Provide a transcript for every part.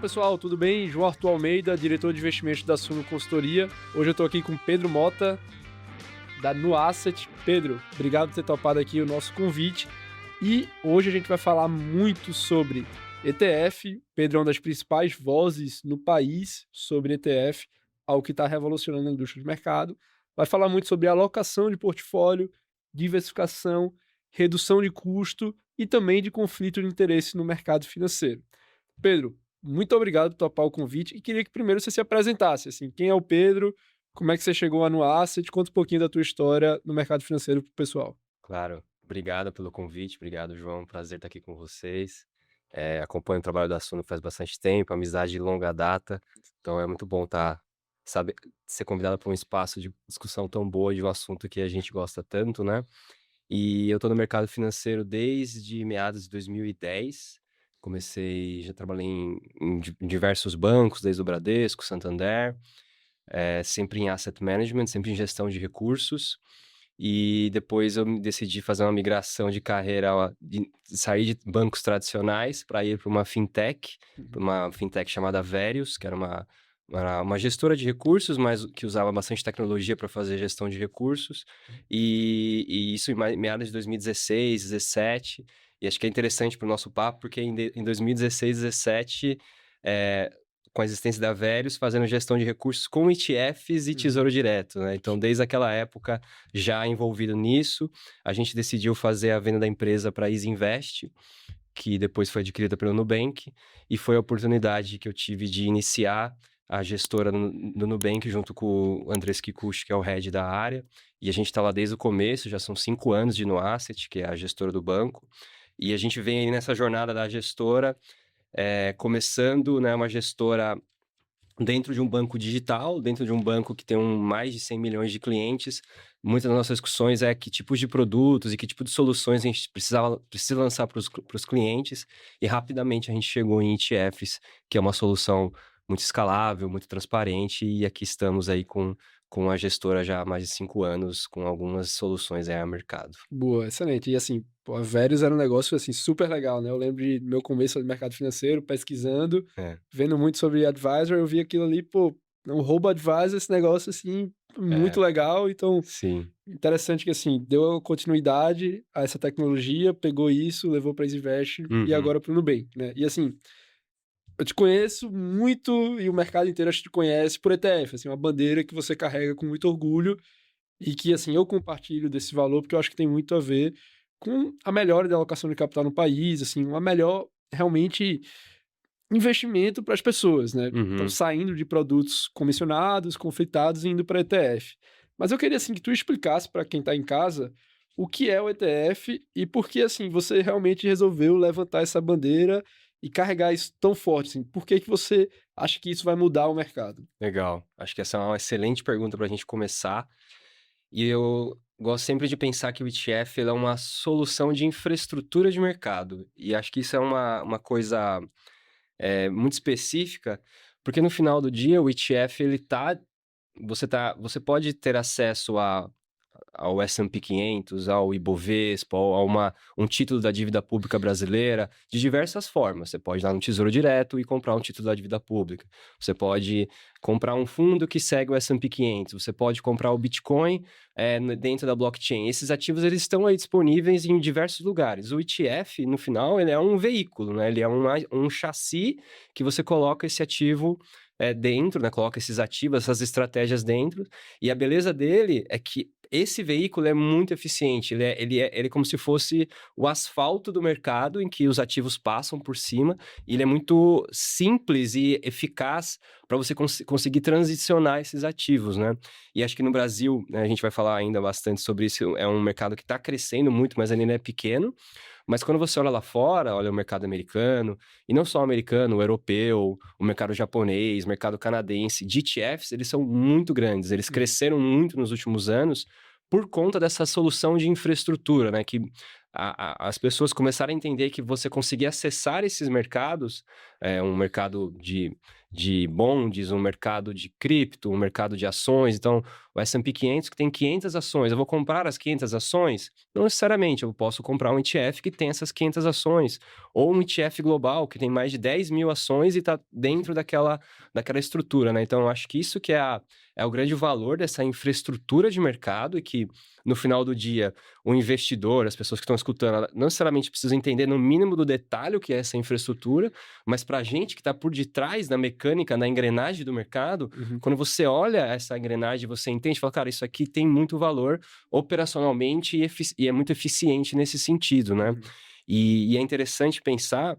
pessoal, tudo bem? João Arthur Almeida, diretor de investimentos da Suno Consultoria. Hoje eu estou aqui com Pedro Mota, da Nuasset. Pedro, obrigado por ter topado aqui o nosso convite. E hoje a gente vai falar muito sobre ETF. Pedro é uma das principais vozes no país sobre ETF, algo que está revolucionando a indústria de mercado. Vai falar muito sobre alocação de portfólio, diversificação, redução de custo e também de conflito de interesse no mercado financeiro. Pedro, muito obrigado por topar o convite e queria que primeiro você se apresentasse, assim, quem é o Pedro, como é que você chegou a Nuasset, conta um pouquinho da tua história no mercado financeiro pro pessoal. Claro, obrigado pelo convite, obrigado, João, prazer estar aqui com vocês. Acompanho o trabalho da Suno faz bastante tempo, amizade de longa data, então é muito bom saber, ser convidado para um espaço de discussão tão boa de um assunto que a gente gosta tanto, né? E eu estou no mercado financeiro desde meados de 2010. Já trabalhei em diversos bancos, desde o Bradesco, Santander, sempre em asset management, sempre em gestão de recursos. E depois eu decidi fazer uma migração de carreira, de sair de bancos tradicionais para ir para uma fintech, para Uhum. uma fintech chamada Verius, que era uma gestora de recursos, mas que usava bastante tecnologia para fazer gestão de recursos. E isso em meados de 2016, 17. E acho que é interessante para o nosso papo, porque em 2016, 17, é, com a existência da Verius, fazendo gestão de recursos com ETFs e Uhum. Tesouro Direto, né? Então, desde aquela época, já envolvido nisso, a gente decidiu fazer a venda da empresa para a Easy Invest, que depois foi adquirida pelo Nubank, e foi a oportunidade que eu tive de iniciar a gestora do Nubank junto com o Andrés Kikuchi, que é o head da área, e a gente está lá desde o começo, já são 5 anos de Nuasset, que é a gestora do banco, e a gente vem aí nessa jornada da gestora, começando, né, uma gestora dentro de um banco digital, dentro de um banco que tem mais de 100 milhões de clientes. Muitas das nossas discussões é que tipos de produtos e que tipo de soluções a gente precisa lançar para os clientes, e rapidamente a gente chegou em ETFs, que é uma solução muito escalável, muito transparente, e aqui estamos aí com a gestora já há mais de 5 anos, com algumas soluções aí ao mercado. Boa, excelente. E assim, pô, a Verius era um negócio assim super legal, né? Eu lembro de meu começo no mercado financeiro, pesquisando, É, vendo muito sobre advisor, eu vi aquilo ali, pô, um roubo advisor, esse negócio assim muito é, legal. Então, sim. interessante que assim, deu continuidade a essa tecnologia, pegou isso, levou para Isinvest e Uhum. agora para o Nubank, né? E assim, eu te conheço muito e o mercado inteiro acho que te conhece por ETF, assim, uma bandeira que você carrega com muito orgulho e que, assim, eu compartilho desse valor porque eu acho que tem muito a ver com a melhora da alocação de capital no país, assim, uma melhor, realmente, investimento para as pessoas, né? Então, Uhum. saindo de produtos comissionados, conflitados e indo para ETF. Mas eu queria, assim, que tu explicasse para quem está em casa o que é o ETF e por que, assim, você realmente resolveu levantar essa bandeira e carregar isso tão forte, assim. Por que que você acha que isso vai mudar o mercado? Legal. Acho que essa é uma excelente pergunta para a gente começar. E eu gosto sempre de pensar que o ETF ele é uma solução de infraestrutura de mercado. E acho que isso é uma coisa muito específica, porque no final do dia o ETF você pode ter acesso ao S&P 500, ao Ibovespa, ou um título da dívida pública brasileira, de diversas formas. Você pode ir lá no Tesouro Direto e comprar um título da dívida pública. Você pode comprar um fundo que segue o S&P 500. Você pode comprar o Bitcoin dentro da blockchain. Esses ativos eles estão aí disponíveis em diversos lugares. O ETF, no final, ele é um veículo, né? Ele é um chassi que você coloca esse ativo dentro, né? Coloca esses ativos, essas estratégias dentro. E a beleza dele é que esse veículo é muito eficiente, ele é como se fosse o asfalto do mercado em que os ativos passam por cima, e ele é muito simples e eficaz para você conseguir transicionar esses ativos, né? E acho que no Brasil, né, a gente vai falar ainda bastante sobre isso, é um mercado que está crescendo muito, mas ainda é pequeno. Mas quando você olha lá fora, olha o mercado americano, e não só o americano, o europeu, o mercado japonês, o mercado canadense, de ETFs, eles são muito grandes, eles Uhum. cresceram muito nos últimos anos por conta dessa solução de infraestrutura, né? Que as pessoas começaram a entender que você conseguir acessar esses mercados, um mercado de bonds, um mercado de cripto, um mercado de ações. Então, o S&P 500 que tem 500 ações. Eu vou comprar as 500 ações? Não necessariamente, eu posso comprar um ETF que tem essas 500 ações, ou um ETF global que tem mais de 10 mil ações e está dentro daquela estrutura, né? Então, eu acho que isso que é o grande valor dessa infraestrutura de mercado e que, no final do dia, o investidor, as pessoas que estão escutando, não necessariamente precisam entender no mínimo do detalhe o que é essa infraestrutura, mas para a gente que está por detrás da mecânica, da engrenagem do mercado, quando você olha essa engrenagem, você entende, fala, cara, isso aqui tem muito valor operacionalmente e é muito eficiente nesse sentido, né? E é interessante pensar,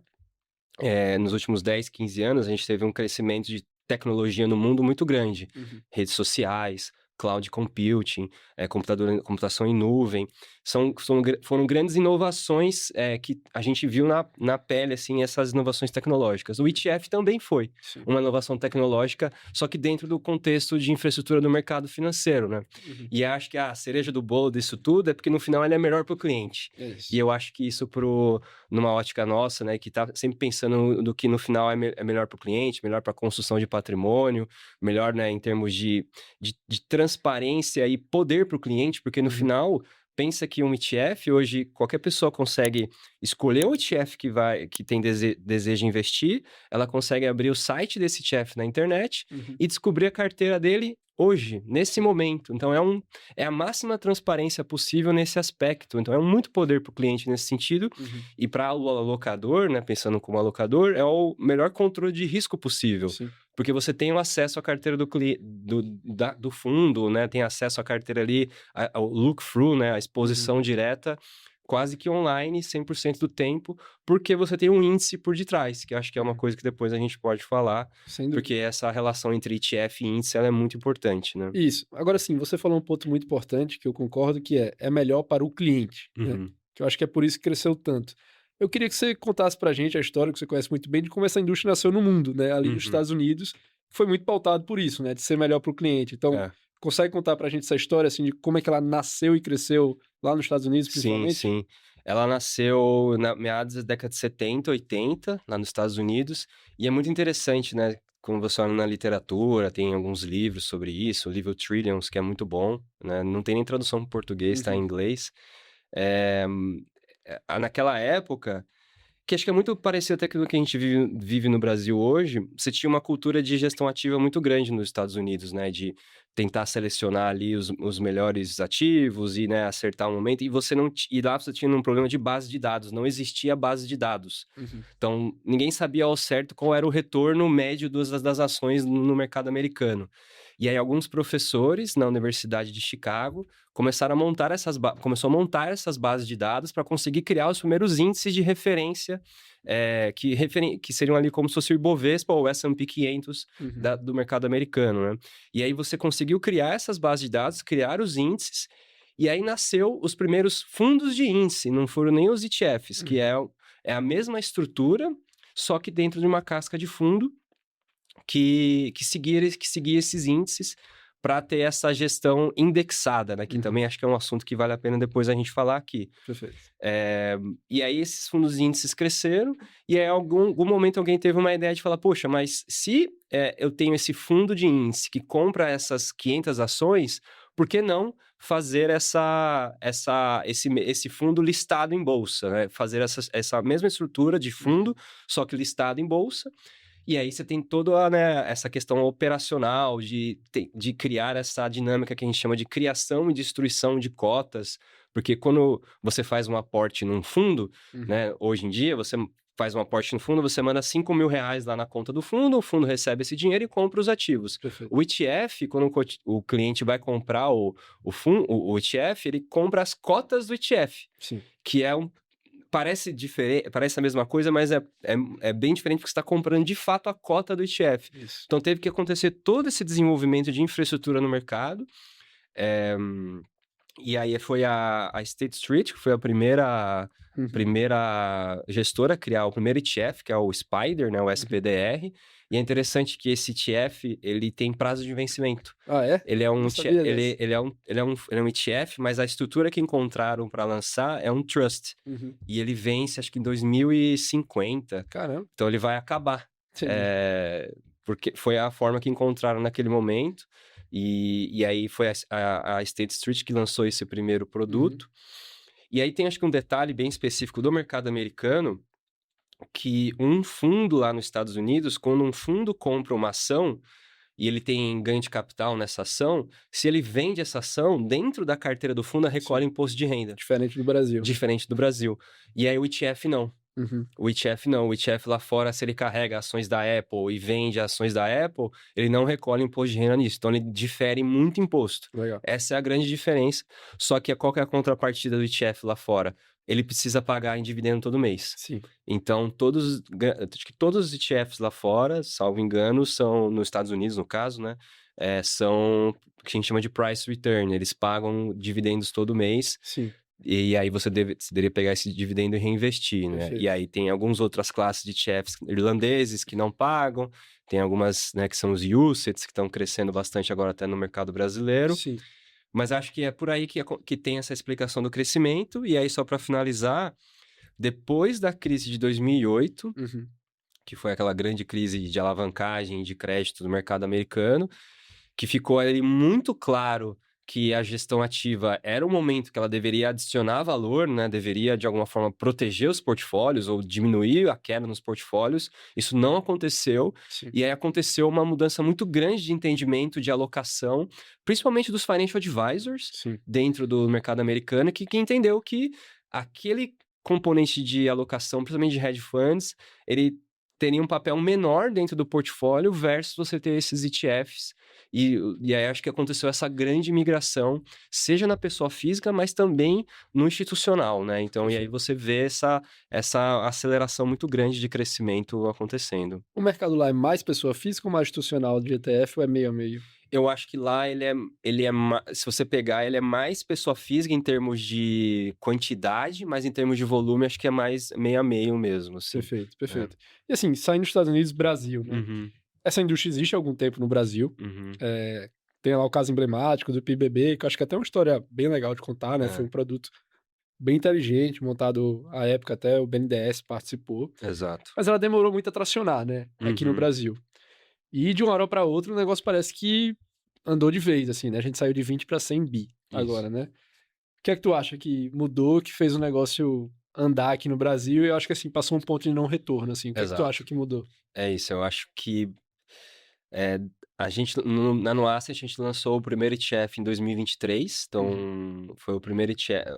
nos últimos 10, 15 anos, a gente teve um crescimento de tecnologia no mundo muito grande. Redes sociais, cloud computing, computação em nuvem. Foram grandes inovações que a gente viu na pele, assim, essas inovações tecnológicas. O ETF também foi uma inovação tecnológica, só que dentro do contexto de infraestrutura do mercado financeiro, né? E acho que a cereja do bolo disso tudo é porque, no final, ele é melhor para o cliente. E eu acho que isso, numa ótica nossa, né, que está sempre pensando do que, no final, é melhor para o cliente, melhor para a construção de patrimônio, melhor, né, em termos de transparência e poder para o cliente, porque, no final, pensa que um ETF, hoje, qualquer pessoa consegue escolher o ETF que tem desejo de investir, ela consegue abrir o site desse ETF na internet e descobrir a carteira dele hoje, nesse momento. Então, é a máxima transparência possível nesse aspecto. Então, é muito poder para o cliente nesse sentido. E para o alocador, né, pensando como alocador, é o melhor controle de risco possível. Porque você tem o acesso à carteira do fundo, né? Tem acesso à carteira ali, ao look-through, né? A exposição direta, quase que online, 100% do tempo, porque você tem um índice por detrás, que eu acho que é uma coisa que depois a gente pode falar, porque essa relação entre ETF e índice, ela é muito importante, né? Isso. Agora sim, você falou um ponto muito importante, que eu concordo, que é melhor para o cliente, né? Que eu acho que é por isso que cresceu tanto. Eu queria que você contasse pra gente a história, que você conhece muito bem, de como essa indústria nasceu no mundo, né? Ali nos Estados Unidos, foi muito pautado por isso, né? De ser melhor para o cliente. Então, consegue contar pra gente essa história, assim, de como é que ela nasceu e cresceu lá nos Estados Unidos, principalmente? Sim. Ela nasceu na meados da década de 70, 80, lá nos Estados Unidos, e é muito interessante, né? Como você olha na literatura, tem alguns livros sobre isso, o livro Trillions, que é muito bom, né? Não tem nem tradução para português, tá em inglês. Naquela época, que acho que é muito parecido até com o que a gente vive no Brasil hoje, você tinha uma cultura de gestão ativa muito grande nos Estados Unidos, né? De tentar selecionar ali os melhores ativos e, né, acertar o momento. E e lá você tinha um problema de base de dados, não existia base de dados. Então, ninguém sabia ao certo qual era o retorno médio das ações no mercado americano. E aí, alguns professores na Universidade de Chicago começaram a montar essas bases de dados para conseguir criar os primeiros índices de referência que seriam ali como se fosse o Ibovespa ou o S&P 500 do mercado americano, né? E aí você conseguiu criar essas bases de dados, criar os índices, e aí nasceu os primeiros fundos de índice, não foram nem os ETFs, que é a mesma estrutura, só que dentro de uma casca de fundo que seguia esses índices para ter essa gestão indexada, né? Que também acho que é um assunto que vale a pena depois a gente falar aqui. Perfeito. E aí esses fundos de índices cresceram e aí em algum momento alguém teve uma ideia de falar, poxa, mas se eu tenho esse fundo de índice que compra essas 500 ações, por que não fazer esse fundo listado em bolsa, né? Fazer essa mesma estrutura de fundo, só que listado em bolsa. E aí você tem toda, né, essa questão operacional de criar essa dinâmica que a gente chama de criação e destruição de cotas, porque quando você faz um aporte num fundo, né, hoje em dia, você faz um aporte no fundo, você manda R$5.000 lá na conta do fundo, o fundo recebe esse dinheiro e compra os ativos. Perfeito. O ETF, quando o cliente vai comprar o ETF, ele compra as cotas do ETF, Sim. que parece diferente, parece a mesma coisa, mas é bem diferente porque você está comprando de fato a cota do ETF. Isso. Então teve que acontecer todo esse desenvolvimento de infraestrutura no mercado. E aí foi a State Street, que foi a primeira gestora a criar o primeiro ETF, que é o SPDR, né, o SPDR. E é interessante que esse ETF, ele tem prazo de vencimento. Ah, é? Ele é um Não sabia ETF, dessa. ele é um ETF, mas a estrutura que encontraram para lançar é um trust. E ele vence, acho que em 2050. Caramba. Então ele vai acabar. Entendi. Porque foi a forma que encontraram naquele momento. E aí foi a State Street que lançou esse primeiro produto. E aí tem acho que um detalhe bem específico do mercado americano, que um fundo lá nos Estados Unidos, quando um fundo compra uma ação e ele tem ganho de capital nessa ação, se ele vende essa ação, dentro da carteira do fundo, recolhe imposto de renda. Diferente do Brasil. Diferente do Brasil. E aí o ETF não. O ETF não. O ETF lá fora, se ele carrega ações da Apple e vende ações da Apple, ele não recolhe imposto de renda nisso. Então ele difere muito imposto. Legal. Essa é a grande diferença. Só que qual que é a contrapartida do ETF lá fora? Ele precisa pagar em dividendo todo mês. Sim. Então, acho que todos os ETFs lá fora, salvo engano, são, nos Estados Unidos, no caso, né? São o que a gente chama de price return. Eles pagam dividendos todo mês. Sim. E aí você deveria pegar esse dividendo e reinvestir, né? Perfeito. E aí tem algumas outras classes de ETFs irlandeses que não pagam. Tem algumas, né, que são os UCITS, que estão crescendo bastante agora até no mercado brasileiro. Sim. Mas acho que é por aí que tem essa explicação do crescimento. E aí, só para finalizar, depois da crise de 2008, que foi aquela grande crise de alavancagem de crédito do mercado americano, que ficou ali muito claro que a gestão ativa era o momento que ela deveria adicionar valor, né? Deveria, de alguma forma, proteger os portfólios ou diminuir a queda nos portfólios. Isso não aconteceu. Sim. E aí aconteceu uma mudança muito grande de entendimento de alocação, principalmente dos financial advisors dentro do mercado americano, que entendeu que aquele componente de alocação, principalmente de hedge funds, ele teria um papel menor dentro do portfólio versus você ter esses ETFs. E aí acho que aconteceu essa grande migração, seja na pessoa física, mas também no institucional, né? Então, e aí você vê essa aceleração muito grande de crescimento acontecendo. O mercado lá é mais pessoa física ou mais institucional de ETF ou é meio a meio? Eu acho que lá se você pegar, ele é mais pessoa física em termos de quantidade, mas em termos de volume, acho que é mais meio a meio mesmo, assim. Perfeito, perfeito. E assim, saindo dos Estados Unidos, Brasil, né? Essa indústria existe há algum tempo no Brasil. Tem lá o caso emblemático do PBB, que eu acho que é até uma história bem legal de contar, né? Foi um produto bem inteligente, montado à época, até o BNDES participou. Exato. Mas ela demorou muito a tracionar, né? Aqui no Brasil. E de uma hora para outra o negócio parece que andou de vez, assim, né? A gente saiu de 20 para 100 bi agora, né? O que é que tu acha que mudou, que fez o negócio andar aqui no Brasil? E eu acho que, assim, passou um ponto de não retorno, assim. O que é que tu acha que mudou? É isso, eu acho que a gente, na Nuasset, a gente lançou o primeiro ETF em 2023, então foi o primeiro ETF,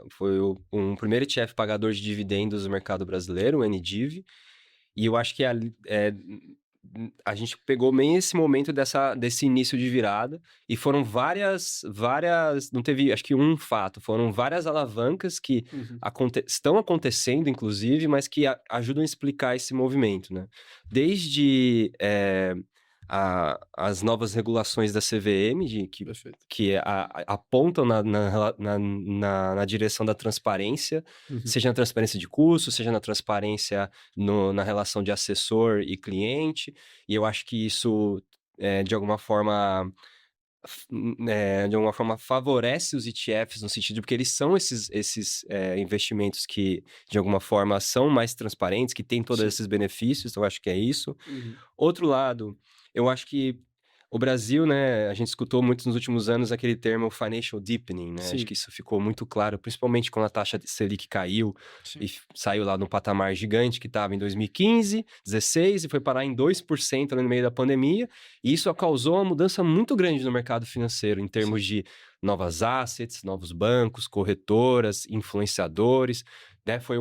um primeiro ETF pagador de dividendos do mercado brasileiro, o NDIV, e eu acho que a gente pegou bem esse momento desse início de virada, e foram várias, não teve, acho que um fato, foram várias alavancas que estão acontecendo, inclusive, mas que ajudam a explicar esse movimento, né? Desde as novas regulações da CVM, que apontam na direção da transparência, seja na transparência de custos, seja na transparência na relação de assessor e cliente, e eu acho que isso, de alguma forma favorece os ETFs no sentido porque eles são esses investimentos que, de alguma forma, são mais transparentes, que têm todos esses benefícios, então eu acho que é isso. Outro lado, eu acho que o Brasil, né, a gente escutou muito nos últimos anos aquele termo financial deepening, né? Acho que isso ficou muito claro, principalmente quando a taxa de Selic caiu e saiu lá no patamar gigante que estava em 2015, 16 e foi parar em 2% no meio da pandemia. E isso causou uma mudança muito grande no mercado financeiro em termos de novas assets, novos bancos, corretoras, influenciadores, né? Foi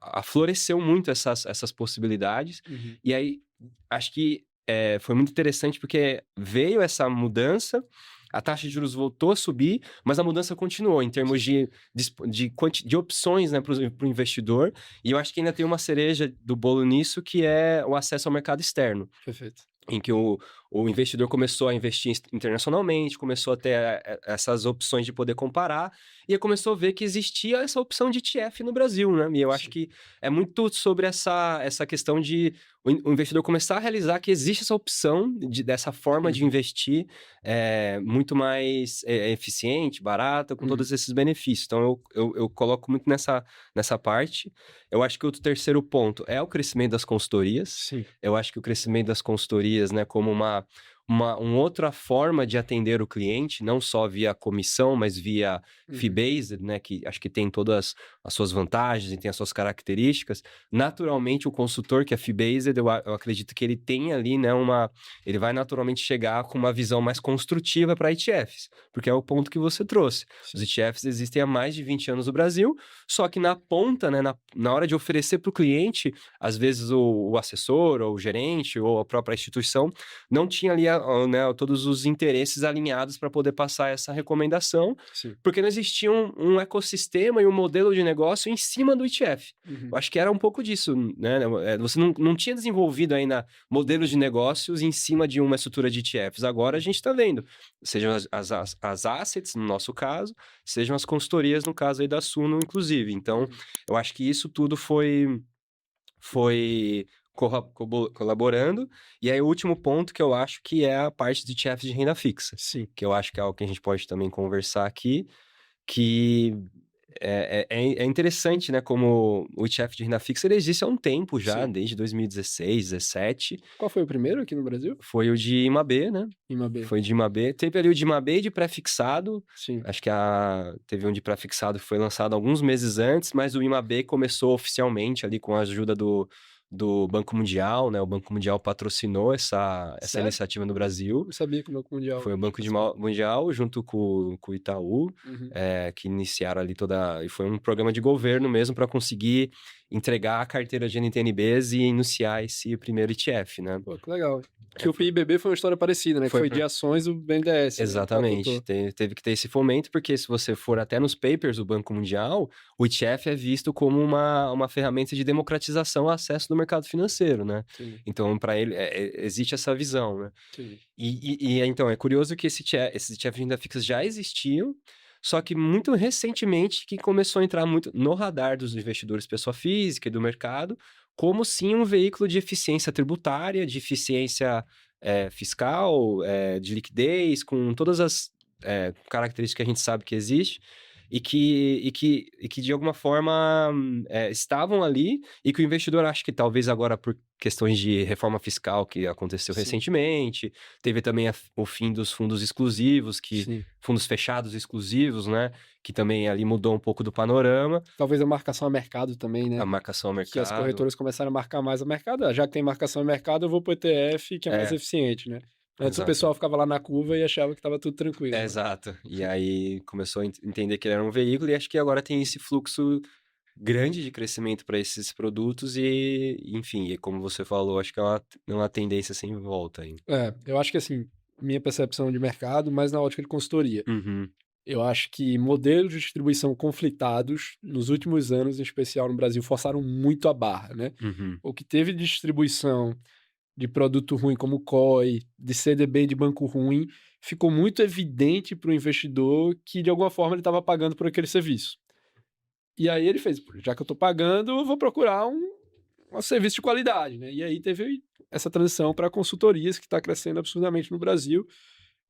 afloreceu muito essas possibilidades. E aí, acho que foi muito interessante porque veio essa mudança, a taxa de juros voltou a subir, mas a mudança continuou em termos de opções, né, para o investidor. E eu acho que ainda tem uma cereja do bolo nisso, que é o acesso ao mercado externo. Perfeito. Em que o investidor começou a investir internacionalmente, começou a ter essas opções de poder comparar, e começou a ver que existia essa opção de ETF no Brasil, né? E eu acho que é muito sobre essa questão de o investidor começar a realizar que existe essa opção dessa forma de investir muito mais eficiente, barata, com todos esses benefícios. Então, eu coloco muito nessa parte. Eu acho que o terceiro ponto é o crescimento das consultorias. Eu acho que o crescimento das consultorias, né, como uma outra forma de atender o cliente, não só via comissão, mas via fee-based, né? Que acho que tem todas as suas vantagens e tem as suas características. Naturalmente, o consultor que é fee-based, eu acredito que ele tem ali, né? Ele vai naturalmente chegar com uma visão mais construtiva para ETFs, porque é o ponto que você trouxe. Sim. Os ETFs existem há mais de 20 anos no Brasil, só que na ponta, né? Na hora de oferecer para o cliente, às vezes o assessor, ou o gerente, ou a própria instituição, não tinha ali né, todos os interesses alinhados para poder passar essa recomendação, Sim. porque não existia um ecossistema e um modelo de negócio em cima do ETF. Eu acho que era um pouco disso, né? Você não tinha desenvolvido ainda modelos de negócios em cima de uma estrutura de ETFs. Agora a gente está vendo, sejam as assets, no nosso caso, sejam as consultorias, no caso aí da Suno, inclusive. Então, eu acho que isso tudo foi colaborando. E aí, o último ponto que eu acho que é a parte de ETFs de renda fixa. Sim. Que eu acho que é algo que a gente pode também conversar aqui, que é interessante, né? Como o ETF de renda fixa, ele existe há um tempo já, Sim. desde 2016, 2017. Qual foi o primeiro aqui no Brasil? Foi o de IMAB, né? IMAB. Foi de IMAB. Teve ali o de IMAB e de pré-fixado. Sim. Acho que teve um de pré-fixado que foi lançado alguns meses antes, mas o IMAB começou oficialmente ali com a ajuda do Banco Mundial, né? O Banco Mundial patrocinou essa Sério? iniciativa no Brasil. Eu sabia que o Banco Mundial... Foi o Banco Mundial junto com o Itaú, Uhum. que iniciaram ali toda... E foi um programa de governo mesmo para conseguir entregar a carteira de NTNBs e iniciar esse primeiro ETF, né? Pô, que legal. Que o PIBB foi uma história parecida, né? Que foi de ações do BNDES. Exatamente. Né? Teve que ter esse fomento, porque se você for até nos papers do Banco Mundial, o ETF é visto como uma ferramenta de democratização ao acesso do mercado financeiro, né? Sim. Então, para ele, existe essa visão, né? Sim. Então, é curioso que esses ETFs de renda fixa já existiam, só que muito recentemente que começou a entrar muito no radar dos investidores pessoa física e do mercado, como sim um veículo de eficiência tributária, de eficiência fiscal, de liquidez, com todas as características que a gente sabe que existe, e que de alguma forma estavam ali, e que o investidor acha que talvez agora por questões de reforma fiscal que aconteceu Sim. recentemente, teve também o fim dos fundos exclusivos, Sim. fundos fechados exclusivos, né? Que também ali mudou um pouco do panorama. Talvez a marcação a mercado também, né? A marcação ao mercado. Que as corretoras começaram a marcar mais a mercado. Já que tem marcação a mercado, eu vou pro ETF, que é mais eficiente, né? Antes Exato. o pessoal ficava lá na curva e achava que estava tudo tranquilo. Né? Exato. E aí começou a entender que ele era um veículo, e acho que agora tem esse fluxo grande de crescimento para esses produtos e, enfim, como você falou, acho que é uma tendência sem volta aí. Eu acho que assim, minha percepção de mercado, mais na ótica de consultoria. Uhum. Eu acho que modelos de distribuição conflitados, nos últimos anos, em especial no Brasil, forçaram muito a barra, né? Uhum. O que teve de distribuição de produto ruim como COI, de CDB de banco ruim, ficou muito evidente para o investidor que, de alguma forma, ele estava pagando por aquele serviço. E aí ele fez, já que eu estou pagando, eu vou procurar um serviço de qualidade, né? E aí teve essa transição para consultorias que está crescendo absurdamente no Brasil.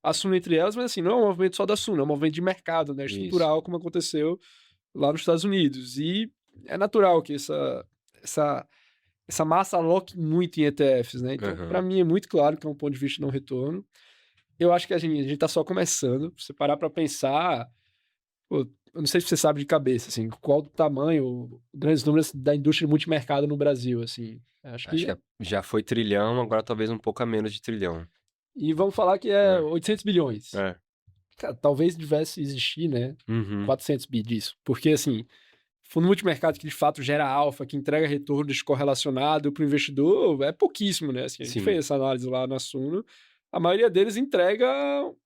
A Suno entre elas, mas assim, não é um movimento só da Suno, é um movimento de mercado, né? Estrutural, isso. Como aconteceu lá nos Estados Unidos. E é natural que essa massa aloque muito em ETFs, né? Então, para mim é muito claro que é um ponto de vista de não retorno. Eu acho que a gente tá só começando. Se você parar para pensar, pô, eu não sei se você sabe de cabeça, assim, qual o tamanho, grandes números da indústria de multimercado no Brasil, assim. Acho que já foi trilhão, agora talvez um pouco a menos de trilhão. E vamos falar que é 800 bilhões. Cara, talvez devesse existir, né? 400 bi disso. Porque, assim, fundo multimercado que de fato gera alfa, que entrega retorno descorrelacionado para o investidor, é pouquíssimo, né? Assim, a gente fez essa análise lá na Suno. A maioria deles entrega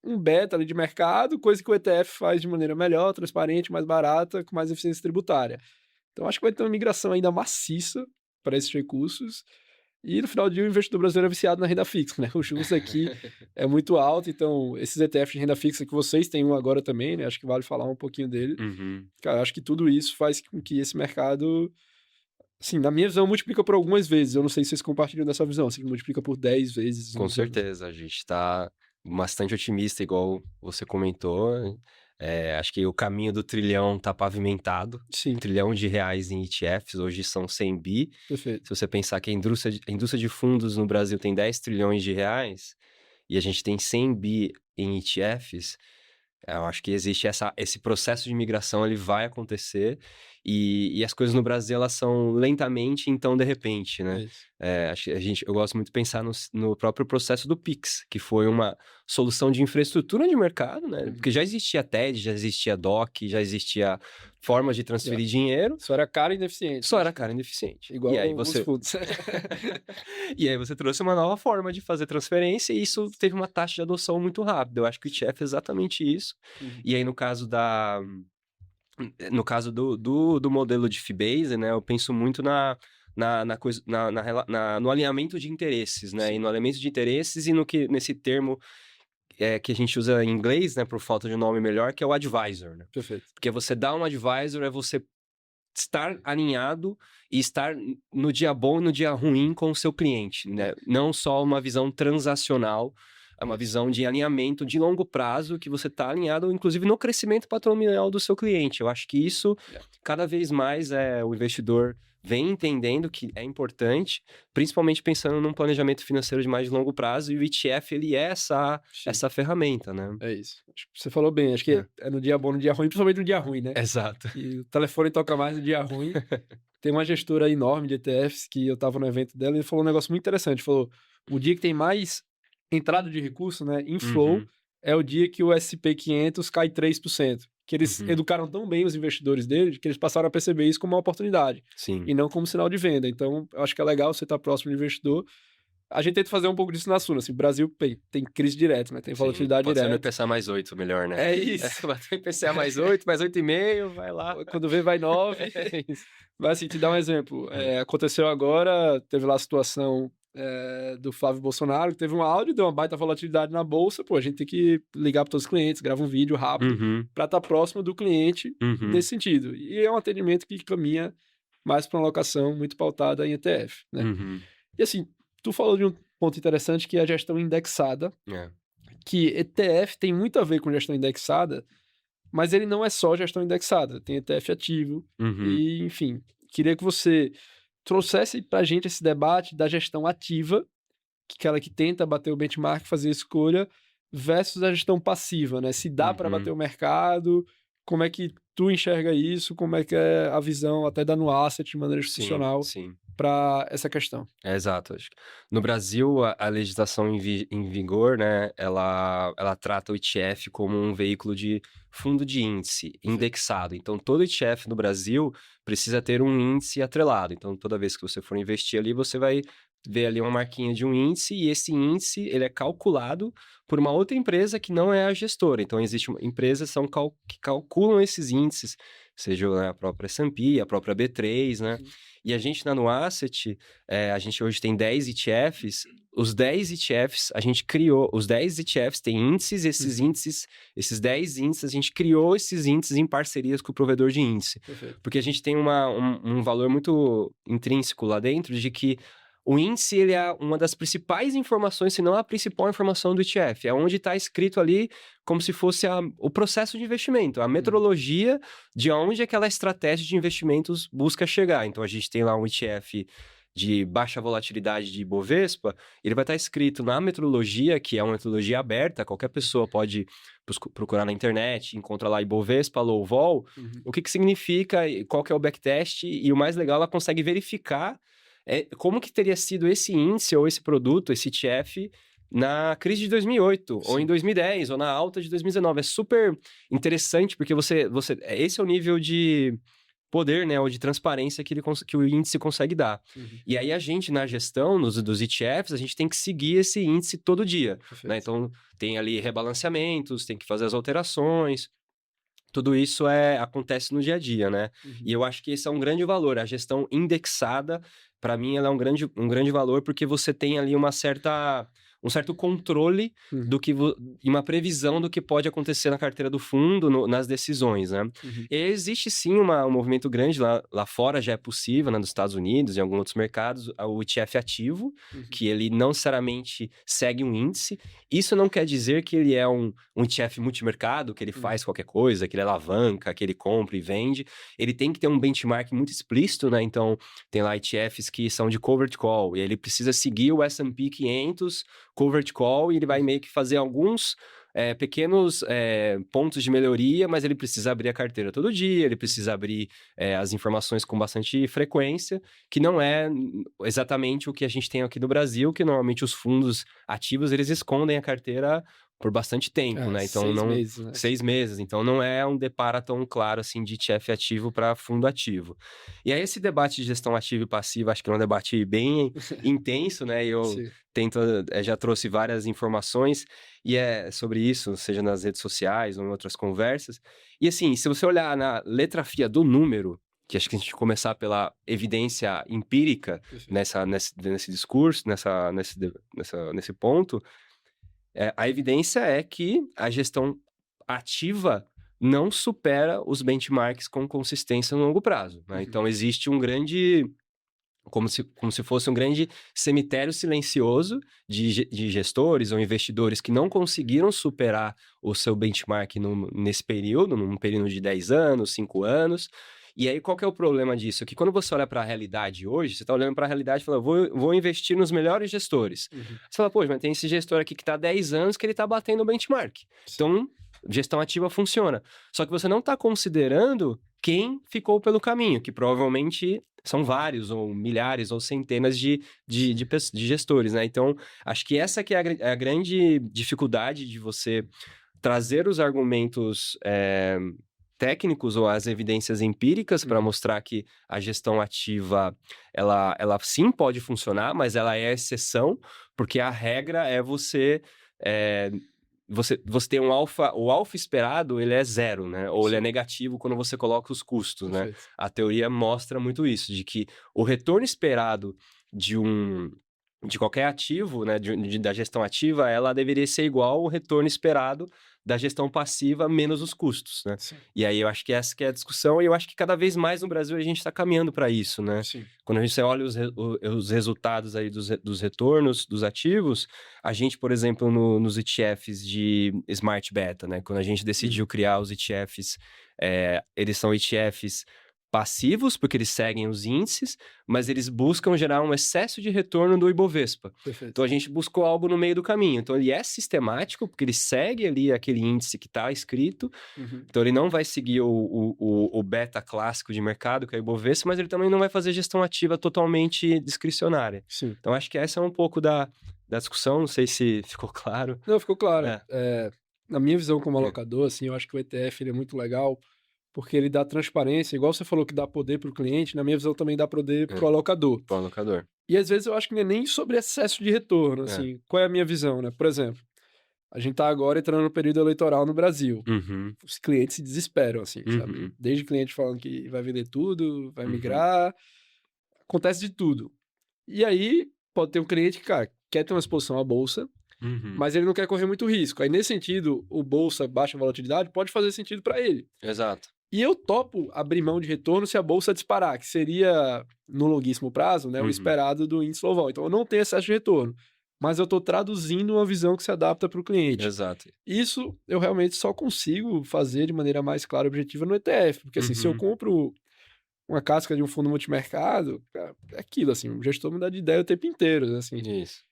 um beta ali de mercado, coisa que o ETF faz de maneira melhor, transparente, mais barata, com mais eficiência tributária. Então, acho que vai ter uma migração ainda maciça para esses recursos. E no final do dia o investidor brasileiro é viciado na renda fixa, né? O juros aqui é muito alto, então esses ETFs de renda fixa que vocês têm um agora também, né? Acho que vale falar um pouquinho dele. Cara, acho que tudo isso faz com que esse mercado, assim, na minha visão, multiplica por algumas vezes. Eu não sei se vocês compartilham dessa visão, assim, multiplica por 10 vezes. Com certeza, a gente tá bastante otimista, igual você comentou. Acho que o caminho do trilhão tá pavimentado. Sim. Trilhão de reais em ETFs, hoje são 100 bi. Perfeito. Se você pensar que a indústria de fundos no Brasil tem 10 trilhões de reais, e a gente tem 100 bi em ETFs, eu acho que existe esse processo de migração, ele vai acontecer, e as coisas no Brasil, elas são lentamente, então de repente, né? É isso. Eu gosto muito de pensar no próprio processo do Pix, que foi uma solução de infraestrutura de mercado, né? Porque já existia TED, já existia DOC, já existia formas de transferir dinheiro, Só era caro e ineficiente. só era caro e ineficiente. Igual E aí os você fundos. e aí você trouxe uma nova forma de fazer transferência e isso teve uma taxa de adoção muito rápida. Eu acho que o ETF é exatamente isso. E aí, no caso do modelo de Fee-Based, né, eu penso muito no alinhamento de interesses, né? Sim. E no alinhamento de interesses e nesse termo que a gente usa em inglês, né, por falta de um nome melhor, que é o advisor, né? Perfeito. Porque você dá um advisor é você estar alinhado e estar no dia bom e no dia ruim com o seu cliente, né? Não só uma visão transacional, é uma visão de alinhamento de longo prazo que você está alinhado, inclusive, no crescimento patrimonial do seu cliente. Eu acho que isso, cada vez mais, o investidor vem entendendo que é importante, principalmente pensando num planejamento financeiro de mais longo prazo, e o ETF, ele é essa ferramenta, né? É isso. Acho que você falou bem. Acho que é no dia bom, no dia ruim, principalmente no dia ruim, né? Exato. E o telefone toca mais no dia ruim. Tem uma gestora enorme de ETFs que eu tava no evento dela e ele falou um negócio muito interessante. Falou, o dia que tem mais entrada de recurso, né, inflow, é o dia que o SP500 cai 3%. Que eles educaram tão bem os investidores deles que eles passaram a perceber isso como uma oportunidade. Sim. E não como sinal de venda. Então, eu acho que é legal você estar próximo do investidor. A gente tenta fazer um pouco disso na Suna. Assim, o Brasil tem crise direta, né? Tem volatilidade direta. direta. Pode ser no IPCA mais 8, melhor, né? É isso. Bateu IPCA mais 8, mais 8,5, vai lá. Quando vê, vai 9. É isso. Mas assim, te dar um exemplo. Aconteceu agora, teve lá a situação do Flávio Bolsonaro, que teve um áudio, deu uma baita volatilidade na bolsa. Pô, a gente tem que ligar para todos os clientes, grava um vídeo rápido para estar próximo do cliente nesse sentido. E é um atendimento que caminha mais para uma alocação muito pautada em ETF, né? E assim, tu falou de um ponto interessante que é a gestão indexada, que ETF tem muito a ver com gestão indexada, mas ele não é só gestão indexada, tem ETF ativo, e enfim, queria que você trouxesse pra gente esse debate da gestão ativa, que é aquela que tenta bater o benchmark, fazer a escolha, versus a gestão passiva, né? Se dá para bater o mercado, como é que tu enxerga isso, como é que é a visão até da Nuasset de maneira institucional para essa questão? Exato. Acho que no Brasil, a legislação em vigor, né, ela trata o ETF como um veículo de fundo de índice indexado. Então, todo ETF no Brasil precisa ter um índice atrelado. Então, toda vez que você for investir ali, você vai ver ali uma marquinha de um índice, e esse índice ele é calculado por uma outra empresa que não é a gestora. Então, existem empresas que calculam esses índices, seja, né, a própria S&P, a própria B3, né? E a gente na Nuasset, a gente hoje tem 10 ETFs, os 10 ETFs, a gente criou, os 10 ETFs têm índices, esses índices, esses 10 índices, a gente criou esses índices em parcerias com o provedor de índice. Porque a gente tem um valor muito intrínseco lá dentro de que o índice, ele é uma das principais informações, se não a principal informação do ETF. É onde está escrito ali como se fosse o processo de investimento, a metodologia de onde aquela estratégia de investimentos busca chegar. Então, a gente tem lá um ETF de baixa volatilidade de Ibovespa, ele vai estar escrito na metodologia, que é uma metodologia aberta, qualquer pessoa pode procurar na internet, encontra lá Ibovespa, Low Vol, o que significa, qual que é o backtest, e o mais legal, ela consegue verificar como que teria sido esse índice ou esse produto, esse ETF, na crise de 2008, ou em 2010, ou na alta de 2019. É super interessante, porque esse é o nível de poder, né, ou de transparência que o índice consegue dar. E aí a gente, na gestão dos ETFs, a gente tem que seguir esse índice todo dia, né? Então, tem ali rebalanceamentos, tem que fazer as alterações. Tudo isso acontece no dia a dia, né? E eu acho que esse é um grande valor. A gestão indexada, para mim, ela é um grande valor, porque você tem ali um certo controle e uma previsão do que pode acontecer na carteira do fundo, nas decisões, né? E existe sim um movimento grande lá fora, já é possível, né, nos Estados Unidos e em alguns outros mercados, o ETF ativo, que ele não necessariamente segue um índice. Isso não quer dizer que ele é um ETF multimercado, que ele faz qualquer coisa, que ele alavanca, que ele compra e vende. Ele tem que ter um benchmark muito explícito, né? Então, tem lá ETFs que são de covered call, e ele precisa seguir o S&P 500 covered call e ele vai meio que fazer alguns pequenos pontos de melhoria, mas ele precisa abrir a carteira todo dia, ele precisa abrir as informações com bastante frequência, que não é exatamente o que a gente tem aqui no Brasil, que normalmente os fundos ativos, eles escondem a carteira por bastante tempo, né? Então, 6 meses, né? 6 meses. Então, não é um depara tão claro, assim, de ETF ativo para fundo ativo. E aí, esse debate de gestão ativa e passiva, acho que é um debate bem intenso, né? E eu Sim. já trouxe várias informações e é sobre isso, seja nas redes sociais ou em outras conversas. E assim, se você olhar na letra fia do número, que acho que a gente começar pela evidência empírica nesse discurso, nesse ponto, a evidência é que a gestão ativa não supera os benchmarks com consistência no longo prazo, né? Então, existe um grande... Como se fosse um grande cemitério silencioso de gestores ou investidores que não conseguiram superar o seu benchmark nesse período, num período de 10 anos, 5 anos. E aí, qual que é o problema disso? Que quando você olha para a realidade hoje, você está olhando para a realidade e fala, vou investir nos melhores gestores. Você fala, pô, mas tem esse gestor aqui que está há 10 anos que ele está batendo o benchmark. Então, gestão ativa funciona. Só que você não está considerando quem ficou pelo caminho, que provavelmente são vários, ou milhares, ou centenas de gestores, né? Então, acho que essa que é a grande dificuldade de você trazer os argumentos técnicos ou as evidências empíricas para mostrar que a gestão ativa, ela sim pode funcionar, mas ela é a exceção, porque a regra é você tem o alfa esperado, ele é zero, né? Ou ele é negativo quando você coloca os custos, né? A teoria mostra muito isso, de que o retorno esperado de qualquer ativo, né? Da gestão ativa, ela deveria ser igual ao retorno esperado da gestão passiva menos os custos, né? Sim. E aí eu acho que essa que é a discussão, e eu acho que cada vez mais no Brasil a gente está caminhando para isso, né? Sim. Quando a gente olha os resultados aí dos retornos dos ativos, a gente, por exemplo, nos ETFs de Smart Beta, né? Quando a gente decidiu criar os ETFs, eles são ETFs passivos, porque eles seguem os índices, mas eles buscam gerar um excesso de retorno do Ibovespa. Perfeito. Então, a gente buscou algo no meio do caminho. Então, ele é sistemático, porque ele segue ali aquele índice que está escrito. Então, ele não vai seguir o beta clássico de mercado, que é o Ibovespa, mas ele também não vai fazer gestão ativa totalmente discricionária. Sim. Então, acho que essa é um pouco da discussão. Não sei se ficou claro. Não, ficou claro. Na minha visão como alocador, assim, eu acho que o ETF ele é muito legal, porque ele dá transparência, igual você falou que dá poder para o cliente, na minha visão também dá poder para o alocador. Para o alocador. E às vezes eu acho que não é nem sobre excesso de retorno, assim. Qual é a minha visão, né? Por exemplo, a gente tá agora entrando no período eleitoral no Brasil. Os clientes se desesperam, assim, sabe? Desde cliente falando que vai vender tudo, vai migrar, acontece de tudo. E aí, pode ter um cliente que, cara, quer ter uma exposição à bolsa, mas ele não quer correr muito risco. Aí, nesse sentido, o bolsa baixa volatilidade pode fazer sentido para ele. Exato. E eu topo abrir mão de retorno se a bolsa disparar, que seria, no longuíssimo prazo, né, o esperado do índice global. Então, eu não tenho excesso de retorno, mas eu estou traduzindo uma visão que se adapta para o cliente. Exato. Isso eu realmente só consigo fazer de maneira mais clara e objetiva no ETF, porque assim, se eu compro uma casca de um fundo multimercado, é aquilo, assim, o gestor muda de ideia o tempo inteiro, assim. Isso.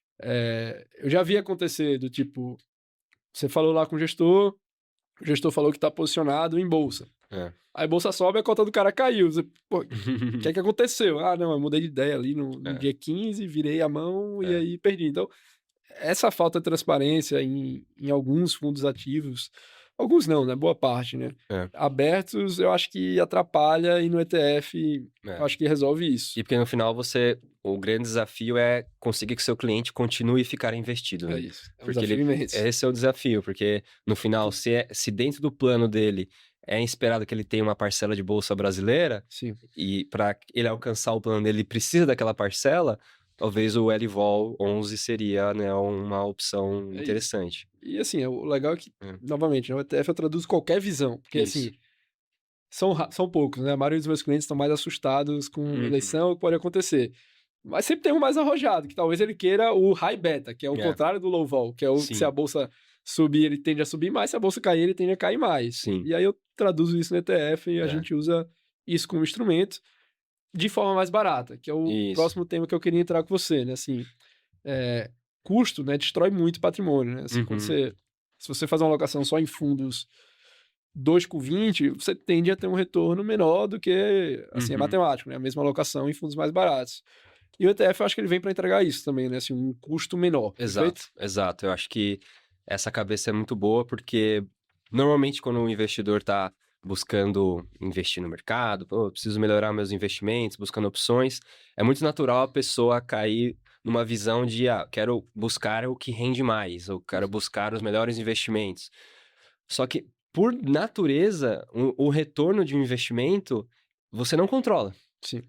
Eu já vi acontecer do tipo, você falou lá com o gestor falou que está posicionado em bolsa. Aí a bolsa sobe, a cota do cara caiu. Você, pô, o que é que aconteceu? Ah, não, eu mudei de ideia ali no dia 15, virei a mão e aí perdi. Então, essa falta de transparência em alguns fundos ativos, alguns não, né? Boa parte, né? Abertos, eu acho que atrapalha, e no ETF, eu acho que resolve isso. E porque no final o grande desafio é conseguir que seu cliente continue a ficar investido, né? É isso. É um porque desafio imenso. esse é o desafio, porque no final, se dentro do plano dele é esperado que ele tenha uma parcela de bolsa brasileira, Sim. e para ele alcançar o plano dele, ele precisa daquela parcela, talvez o LVOL 11 seria, né, uma opção interessante. E assim, o legal é que, novamente, no ETF eu traduzo qualquer visão, porque assim, são poucos, né? A maioria dos meus clientes estão mais assustados com eleição, o que pode acontecer. Mas sempre tem um mais arrojado, que talvez ele queira o high beta, que é o contrário do low vol, que é o que se a bolsa subir, ele tende a subir mais, se a bolsa cair, ele tende a cair mais. Sim. E aí eu traduzo isso no ETF e a gente usa isso como instrumento de forma mais barata, que é o próximo tema que eu queria entrar com você, né? Assim, custo, né, destrói muito patrimônio, né? Assim, se você faz uma alocação só em fundos 2 com 20, você tende a ter um retorno menor do que, assim, é matemático, né? A mesma alocação em fundos mais baratos. E o ETF, eu acho que ele vem para entregar isso também, né? Assim, um custo menor, perfeito? Exato. Eu acho que essa cabeça é muito boa, porque normalmente quando o investidor está buscando investir no mercado, pô, eu preciso melhorar meus investimentos, buscando opções, é muito natural a pessoa cair numa visão de, quero buscar o que rende mais, ou quero buscar os melhores investimentos. Só que, por natureza, o retorno de um investimento, você não controla. Sim.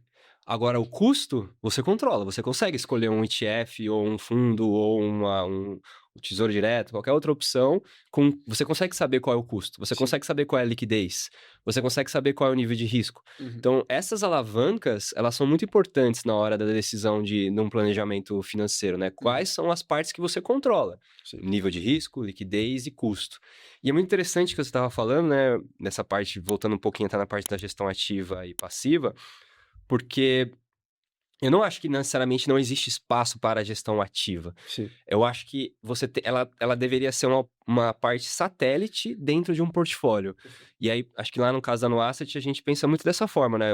Agora, o custo, você controla. Você consegue escolher um ETF, ou um fundo, ou um tesouro direto, qualquer outra opção. Você consegue saber qual é o custo. Você consegue saber qual é a liquidez. Você consegue saber qual é o nível de risco. Então, essas alavancas, elas são muito importantes na hora da decisão de um planejamento financeiro, né? Quais são as partes que você controla? Nível de risco, liquidez e custo. E é muito interessante o que você estava falando, né? Nessa parte, voltando um pouquinho até na parte da gestão ativa e passiva, porque eu não acho que necessariamente não existe espaço para a gestão ativa. Sim. Eu acho que ela deveria ser uma parte satélite dentro de um portfólio. E aí, acho que lá no caso da No Asset, a gente pensa muito dessa forma, né?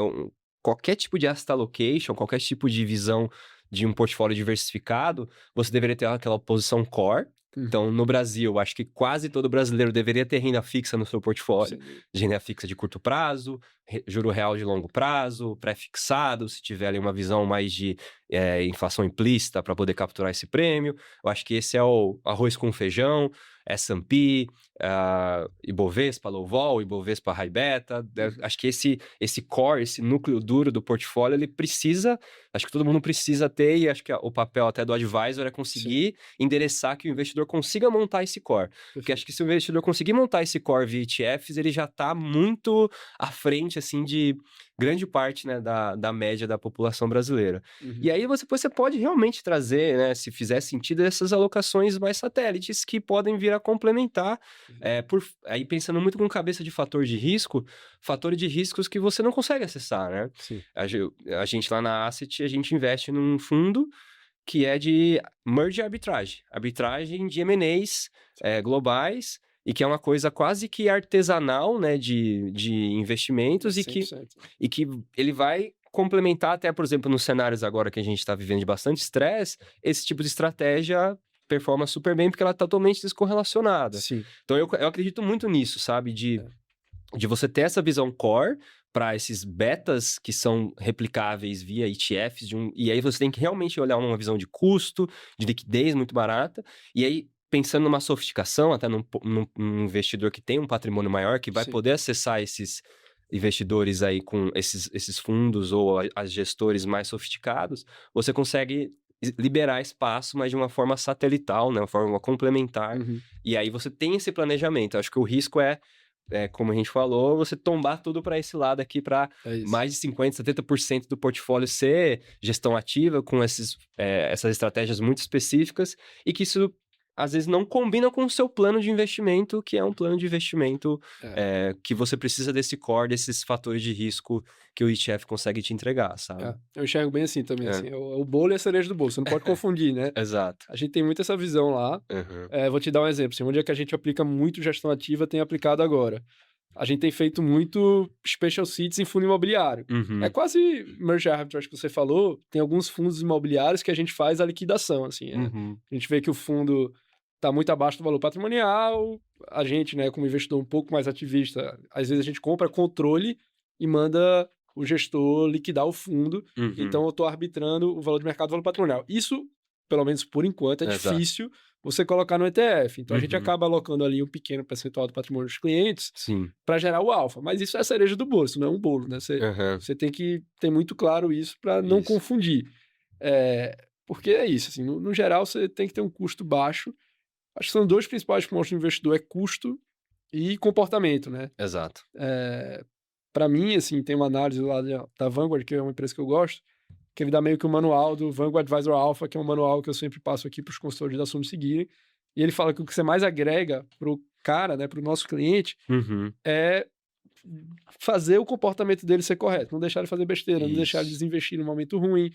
Qualquer tipo de asset allocation, qualquer tipo de visão de um portfólio diversificado, você deveria ter aquela posição core. Então, no Brasil, acho que quase todo brasileiro deveria ter renda fixa no seu portfólio. De renda fixa de curto prazo, juro real de longo prazo, pré-fixado, se tiver ali uma visão mais de inflação implícita para poder capturar esse prêmio. Eu acho que esse é o arroz com feijão, S&P, Ibovespa, Low Vol, Ibovespa High Beta. Acho que esse core, esse núcleo duro do portfólio, ele precisa, acho que todo mundo precisa ter, e acho que o papel até do advisor é conseguir endereçar que o investidor consiga montar esse core. Porque acho que se o investidor conseguir montar esse core via ETFs, ele já está muito à frente, assim, de grande parte, né, da média da população brasileira. E aí você pode realmente trazer, né, se fizer sentido, essas alocações mais satélites que podem vir a complementar, aí pensando muito com cabeça de fatores de riscos que você não consegue acessar, né? Sim. A gente lá na Asset, a gente investe num fundo que é de merge arbitragem de M&As globais, e que é uma coisa quase que artesanal, né, de investimentos, e que ele vai complementar até, por exemplo, nos cenários agora que a gente está vivendo de bastante estresse, esse tipo de estratégia performa super bem, porque ela é totalmente descorrelacionada. Sim. Então, eu acredito muito nisso, sabe? De você ter essa visão core para esses betas que são replicáveis via ETFs, e aí você tem que realmente olhar uma visão de custo, de liquidez muito barata, e aí pensando numa sofisticação, até num investidor que tem um patrimônio maior, que vai poder acessar esses investidores aí com esses fundos ou as gestores mais sofisticados, você consegue liberar espaço, mas de uma forma satelital, né? Uma forma complementar. E aí você tem esse planejamento. Eu acho que o risco como a gente falou, você tombar tudo para esse lado aqui, para mais de 50%, 70% do portfólio ser gestão ativa, com essas estratégias muito específicas, e que isso às vezes não combina com o seu plano de investimento, que é um plano de investimento que você precisa desse core, desses fatores de risco que o ETF consegue te entregar, sabe? Eu enxergo bem assim também, assim, o bolo e a cereja do bolo, você não pode confundir, né? Exato. A gente tem muito essa visão lá. Vou te dar um exemplo, assim, onde é que a gente aplica muito gestão ativa, tem aplicado agora. A gente tem feito muito special seats em fundo imobiliário. É quase merge arbitrage que você falou, tem alguns fundos imobiliários que a gente faz a liquidação, assim. A gente vê que o fundo está muito abaixo do valor patrimonial, a gente, né, como investidor um pouco mais ativista, às vezes a gente compra controle e manda o gestor liquidar o fundo, então eu estou arbitrando o valor de mercado e o valor patrimonial. Isso, pelo menos por enquanto, é difícil você colocar no ETF. Então a gente acaba alocando ali um pequeno percentual do patrimônio dos clientes para gerar o alfa. Mas isso é a cereja do bolo, isso não é um bolo, né? Você tem que ter muito claro isso para não confundir. Porque é isso, assim, no geral você tem que ter um custo baixo. Acho que são dois principais pontos do investidor, é custo e comportamento, né? Exato. Para mim, assim, tem uma análise lá da Vanguard, que é uma empresa que eu gosto, que ele dá meio que um manual do Vanguard Advisor Alpha, que é um manual que eu sempre passo aqui para os consultores da Suno seguirem, e ele fala que o que você mais agrega pro cara, né, pro nosso cliente, é fazer o comportamento dele ser correto, não deixar ele fazer besteira, não deixar ele desinvestir num momento ruim,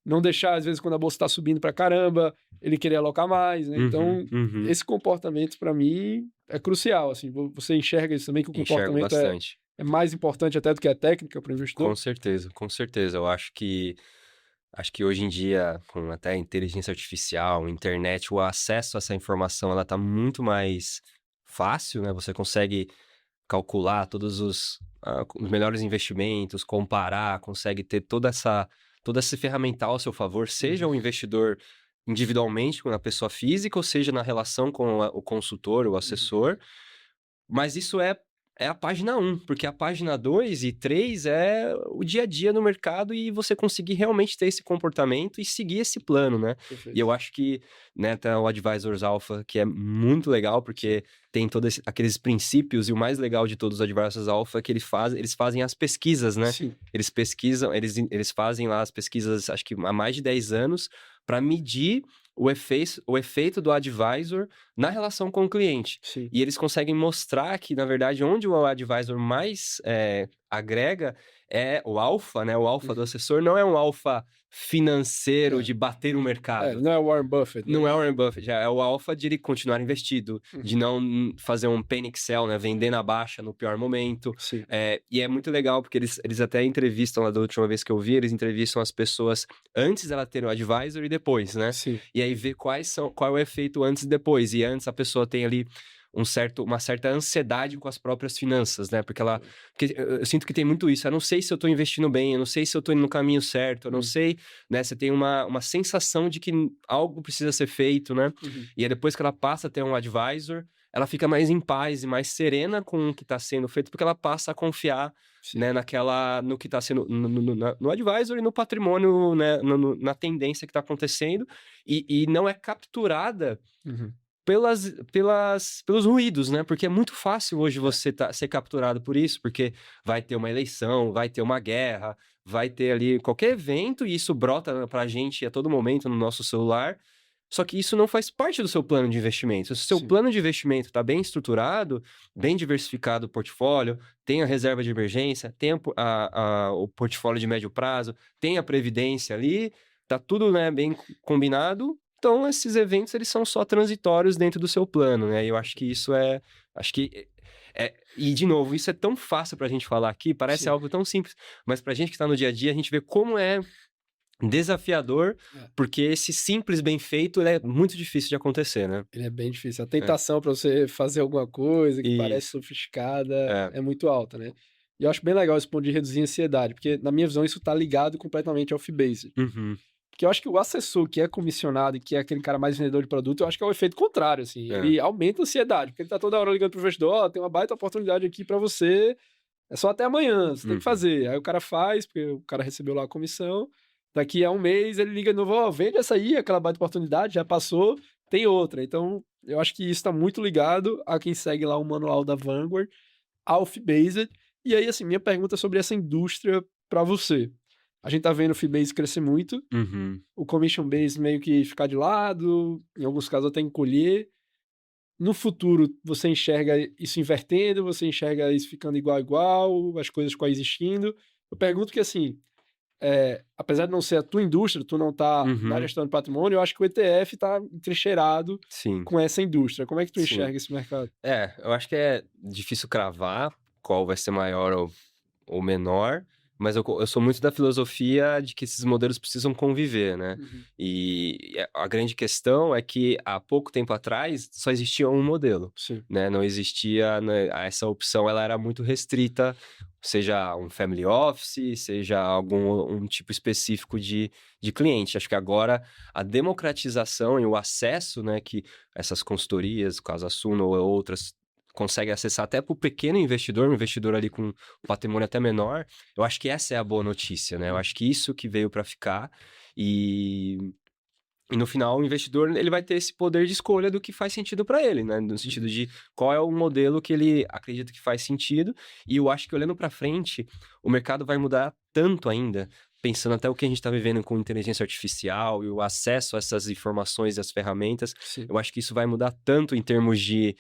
não deixar, às vezes, quando a bolsa está subindo pra caramba, ele querer alocar mais, né? Então, Uhum. esse comportamento, para mim, é crucial, assim. Você enxerga isso também, que o Enxergo comportamento é, bastante. é mais importante até do que a técnica para o investidor? Com certeza, com certeza. Eu acho que hoje em dia, com até a inteligência artificial, internet, o acesso a essa informação, ela tá muito mais fácil, né? Você consegue calcular todos os melhores investimentos, comparar, consegue ter todo esse ferramental ao seu favor, seja Uhum. o investidor individualmente com a pessoa física, ou seja na relação com o consultor, o Uhum. assessor. Mas isso é a página um, porque a página 2 e 3 é o dia a dia no mercado e você conseguir realmente ter esse comportamento e seguir esse plano, né. E Perfeito. eu acho que, né, tem o Advisors Alpha, que é muito legal, Sim. porque tem todos aqueles princípios, e o mais legal de todos os Advisors Alpha é que eles fazem as pesquisas, né. Sim. Eles pesquisam, eles fazem lá as pesquisas, acho que há mais de 10 anos, para medir o efeito do advisor na relação com o cliente. Sim. E eles conseguem mostrar que, na verdade, onde o advisor mais agrega é o alfa, né? O alfa do Uhum. assessor não é um alfa financeiro É. de bater no É, mercado. não é o Warren Buffett, Não né? é o Warren Buffett, é o alfa de ele continuar investido, de Uhum. não fazer um panic sell, né? Vender na baixa no pior momento. Sim. E é muito legal, porque eles até entrevistam, lá da última vez que eu vi, eles entrevistam as pessoas antes dela ter o advisor e depois, né? Sim. E aí vê qual é o efeito antes e depois. E antes a pessoa tem ali uma certa ansiedade com as próprias finanças, né? Porque eu sinto que tem muito isso. Eu não sei se eu tô investindo bem, eu não sei se eu tô indo no caminho certo, eu não Hum. sei, né? Você tem uma sensação de que algo precisa ser feito, né? Uhum. E aí depois que ela passa a ter um advisor, ela fica mais em paz e mais serena com o que está sendo feito, porque ela passa a confiar, Sim. né, no que está sendo no advisor e no patrimônio, né, na tendência que está acontecendo, e não é capturada Uhum. pelos ruídos, né? Porque é muito fácil hoje É. você ser capturado por isso, porque vai ter uma eleição, vai ter uma guerra, vai ter ali qualquer evento e isso brota pra gente a todo momento no nosso celular. Só que isso não faz parte do seu plano de investimento. Se o seu Sim. plano de investimento está bem estruturado, bem diversificado o portfólio, tem a reserva de emergência, tem o portfólio de médio prazo, tem a previdência ali, tá tudo, né, bem combinado. Então, esses eventos, eles são só transitórios dentro do seu plano, né? E eu acho que isso acho que e de novo, isso é tão fácil pra gente falar aqui, parece Sim. algo tão simples, mas pra gente que tá no dia a dia, a gente vê como é desafiador, É. porque esse simples bem feito, ele é muito difícil de acontecer, né? Ele é bem difícil. A É. tentação para você fazer alguma coisa que parece Isso. sofisticada É. é muito alta, né? E eu acho bem legal esse ponto de reduzir a ansiedade, porque na minha visão isso tá ligado completamente ao fee-based. Uhum. Porque eu acho que o assessor que é comissionado e que é aquele cara mais vendedor de produto, eu acho que é o efeito contrário, assim. É. Ele aumenta a ansiedade, porque ele tá toda hora ligando pro investidor, ó, tem uma baita oportunidade aqui para você, é só até amanhã, você tem que Uhum. fazer. Aí o cara faz, porque o cara recebeu lá a comissão, daqui a um mês ele liga de novo, ó, vende essa aí, aquela baita oportunidade, já passou, tem outra. Então, eu acho que isso tá muito ligado a quem segue lá o manual da Vanguard, ao fee-based. E aí, assim, minha pergunta é sobre essa indústria para você. A gente tá vendo o fee-based crescer muito, Uhum. o commission base meio que ficar de lado, em alguns casos até encolher. No futuro, você enxerga isso invertendo, você enxerga isso ficando igual a igual, as coisas coexistindo. Eu pergunto que, assim, apesar de não ser a tua indústria, tu não tá na Uhum. gestão de patrimônio, eu acho que o ETF tá entrincheirado Sim, com essa indústria. Como é que tu sim. enxerga esse mercado? Eu acho que é difícil cravar qual vai ser maior ou menor, mas eu sou muito da filosofia de que esses modelos precisam conviver, né? Uhum. E a grande questão é que há pouco tempo atrás só existia um modelo, Sim. né? Não existia, né, essa opção, ela era muito restrita, seja um family office, seja um tipo específico de cliente. Acho que agora a democratização e o acesso, né, que essas consultorias, caso a Suno ou outras, consegue acessar até para o pequeno investidor, um investidor ali com um patrimônio até menor, eu acho que essa é a boa notícia, né? Eu Uhum. acho que isso que veio para ficar e, e no final o investidor ele vai ter esse poder de escolha do que faz sentido para ele, né? No sentido Uhum. de qual é o modelo que ele acredita que faz sentido. E eu acho que olhando para frente, o mercado vai mudar tanto ainda. Pensando até o que a gente está vivendo com inteligência artificial e o acesso a essas informações e as ferramentas, Sim. eu acho que isso vai mudar tanto em termos de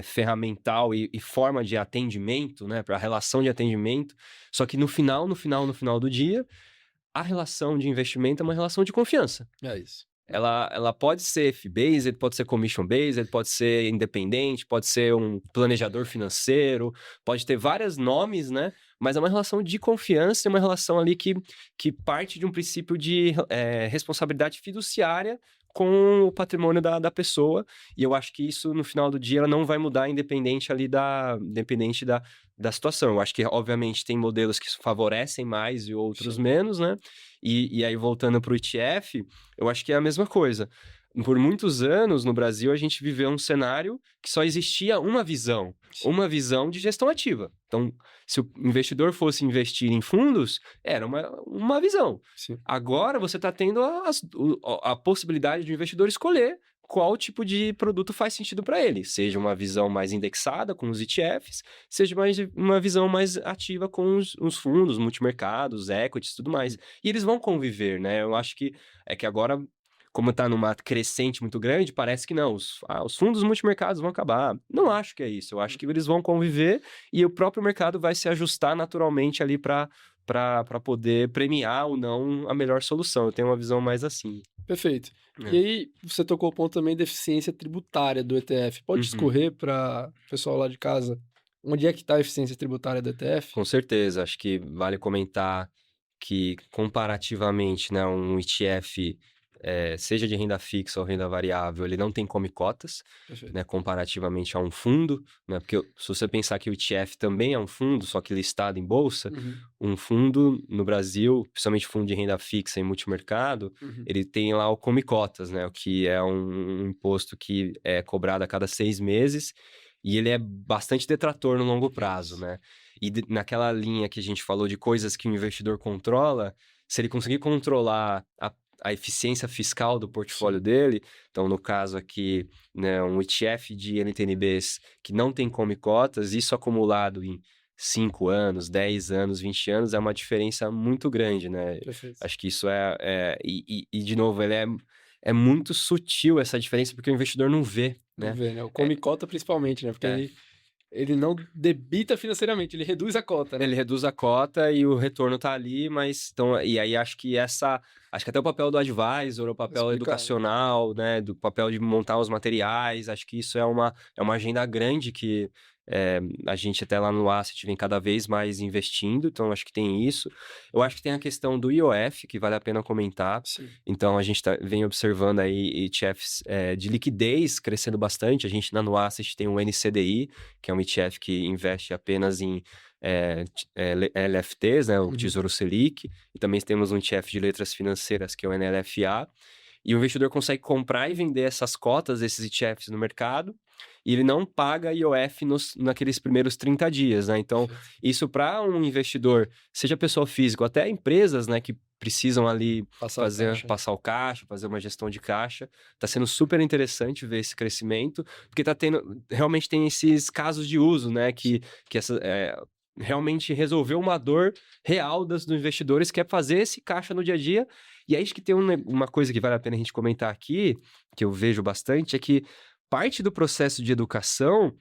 ferramental e forma de atendimento, né, para a relação de atendimento. Só que no final do dia, a relação de investimento é uma relação de confiança. É isso. Ela pode ser fee-based, pode ser commission-based, pode ser independente, pode ser um planejador financeiro, pode ter vários nomes, né? Mas é uma relação de confiança, é uma relação ali que parte de um princípio de responsabilidade fiduciária com o patrimônio da pessoa. E eu acho que isso, no final do dia, ela não vai mudar independente da situação. Eu acho que, obviamente, tem modelos que favorecem mais e outros menos, né? E aí, voltando para o ETF, eu acho que é a mesma coisa. Por muitos anos, no Brasil, a gente viveu um cenário que só existia uma visão de gestão ativa. Então, se o investidor fosse investir em fundos, era uma visão. Sim. Agora, você está tendo a possibilidade de o investidor escolher qual tipo de produto faz sentido para ele. Seja uma visão mais indexada com os ETFs, seja uma visão mais ativa com os fundos, multimercados, equities e tudo mais. E eles vão conviver, né? Eu acho que agora, como está numa crescente muito grande, parece que não, os fundos multimercados vão acabar. Não acho que é isso. Eu acho que eles vão conviver e o próprio mercado vai se ajustar naturalmente ali para poder premiar ou não a melhor solução. Eu tenho uma visão mais assim. Perfeito. E aí, você tocou o ponto também da eficiência tributária do ETF. Pode escorrer para o pessoal lá de casa onde é que está a eficiência tributária do ETF? Com certeza. Acho que vale comentar que, comparativamente, né, um ETF, seja de renda fixa ou renda variável, ele não tem come cotas, né, comparativamente a um fundo, né, porque se você pensar que o ETF também é um fundo, só que listado em bolsa, um fundo no Brasil, principalmente fundo de renda fixa em multimercado, ele tem lá o come cotas, né, o que é um imposto que é cobrado a cada 6 meses, e ele é bastante detrator no longo prazo, né? E naquela linha que a gente falou de coisas que o investidor controla, se ele conseguir controlar a eficiência fiscal do portfólio dele, então no caso aqui, né, um ETF de NTNBs que não tem come cotas, isso acumulado em 5 anos, 10 anos, 20 anos, é uma diferença muito grande, né? Perfeito. Acho que isso e de novo, ele é muito sutil essa diferença, porque o investidor não vê, né? Não vê, né? O come cota principalmente, né? Porque ele não debita financeiramente, ele reduz a cota, né? Ele reduz a cota e o retorno tá ali, mas então, e aí acho que até o papel do advisor, o papel educacional, né, do papel de montar os materiais, acho que isso é uma agenda grande que a gente até lá no Asset vem cada vez mais investindo, então acho que tem isso. Eu acho que tem a questão do IOF, que vale a pena comentar. Sim. Então a gente vem observando aí ETFs de liquidez crescendo bastante. A gente na no Asset tem o NCDI, que é um ETF que investe apenas em LFTs, né, o Tesouro Selic, e também temos um ETF de letras financeiras, que é o NLFA, e o investidor consegue comprar e vender essas cotas, esses ETFs no mercado, e ele não paga IOF naqueles primeiros 30 dias, né? Então, isso para um investidor, seja pessoa física ou até empresas, né, que precisam ali passar o caixa, fazer uma gestão de caixa, tá sendo super interessante ver esse crescimento, porque realmente tem esses casos de uso, né, que realmente resolveu uma dor real dos investidores, que é fazer esse caixa no dia a dia. E aí acho que tem uma coisa que vale a pena a gente comentar aqui, que eu vejo bastante, é que parte do processo de educação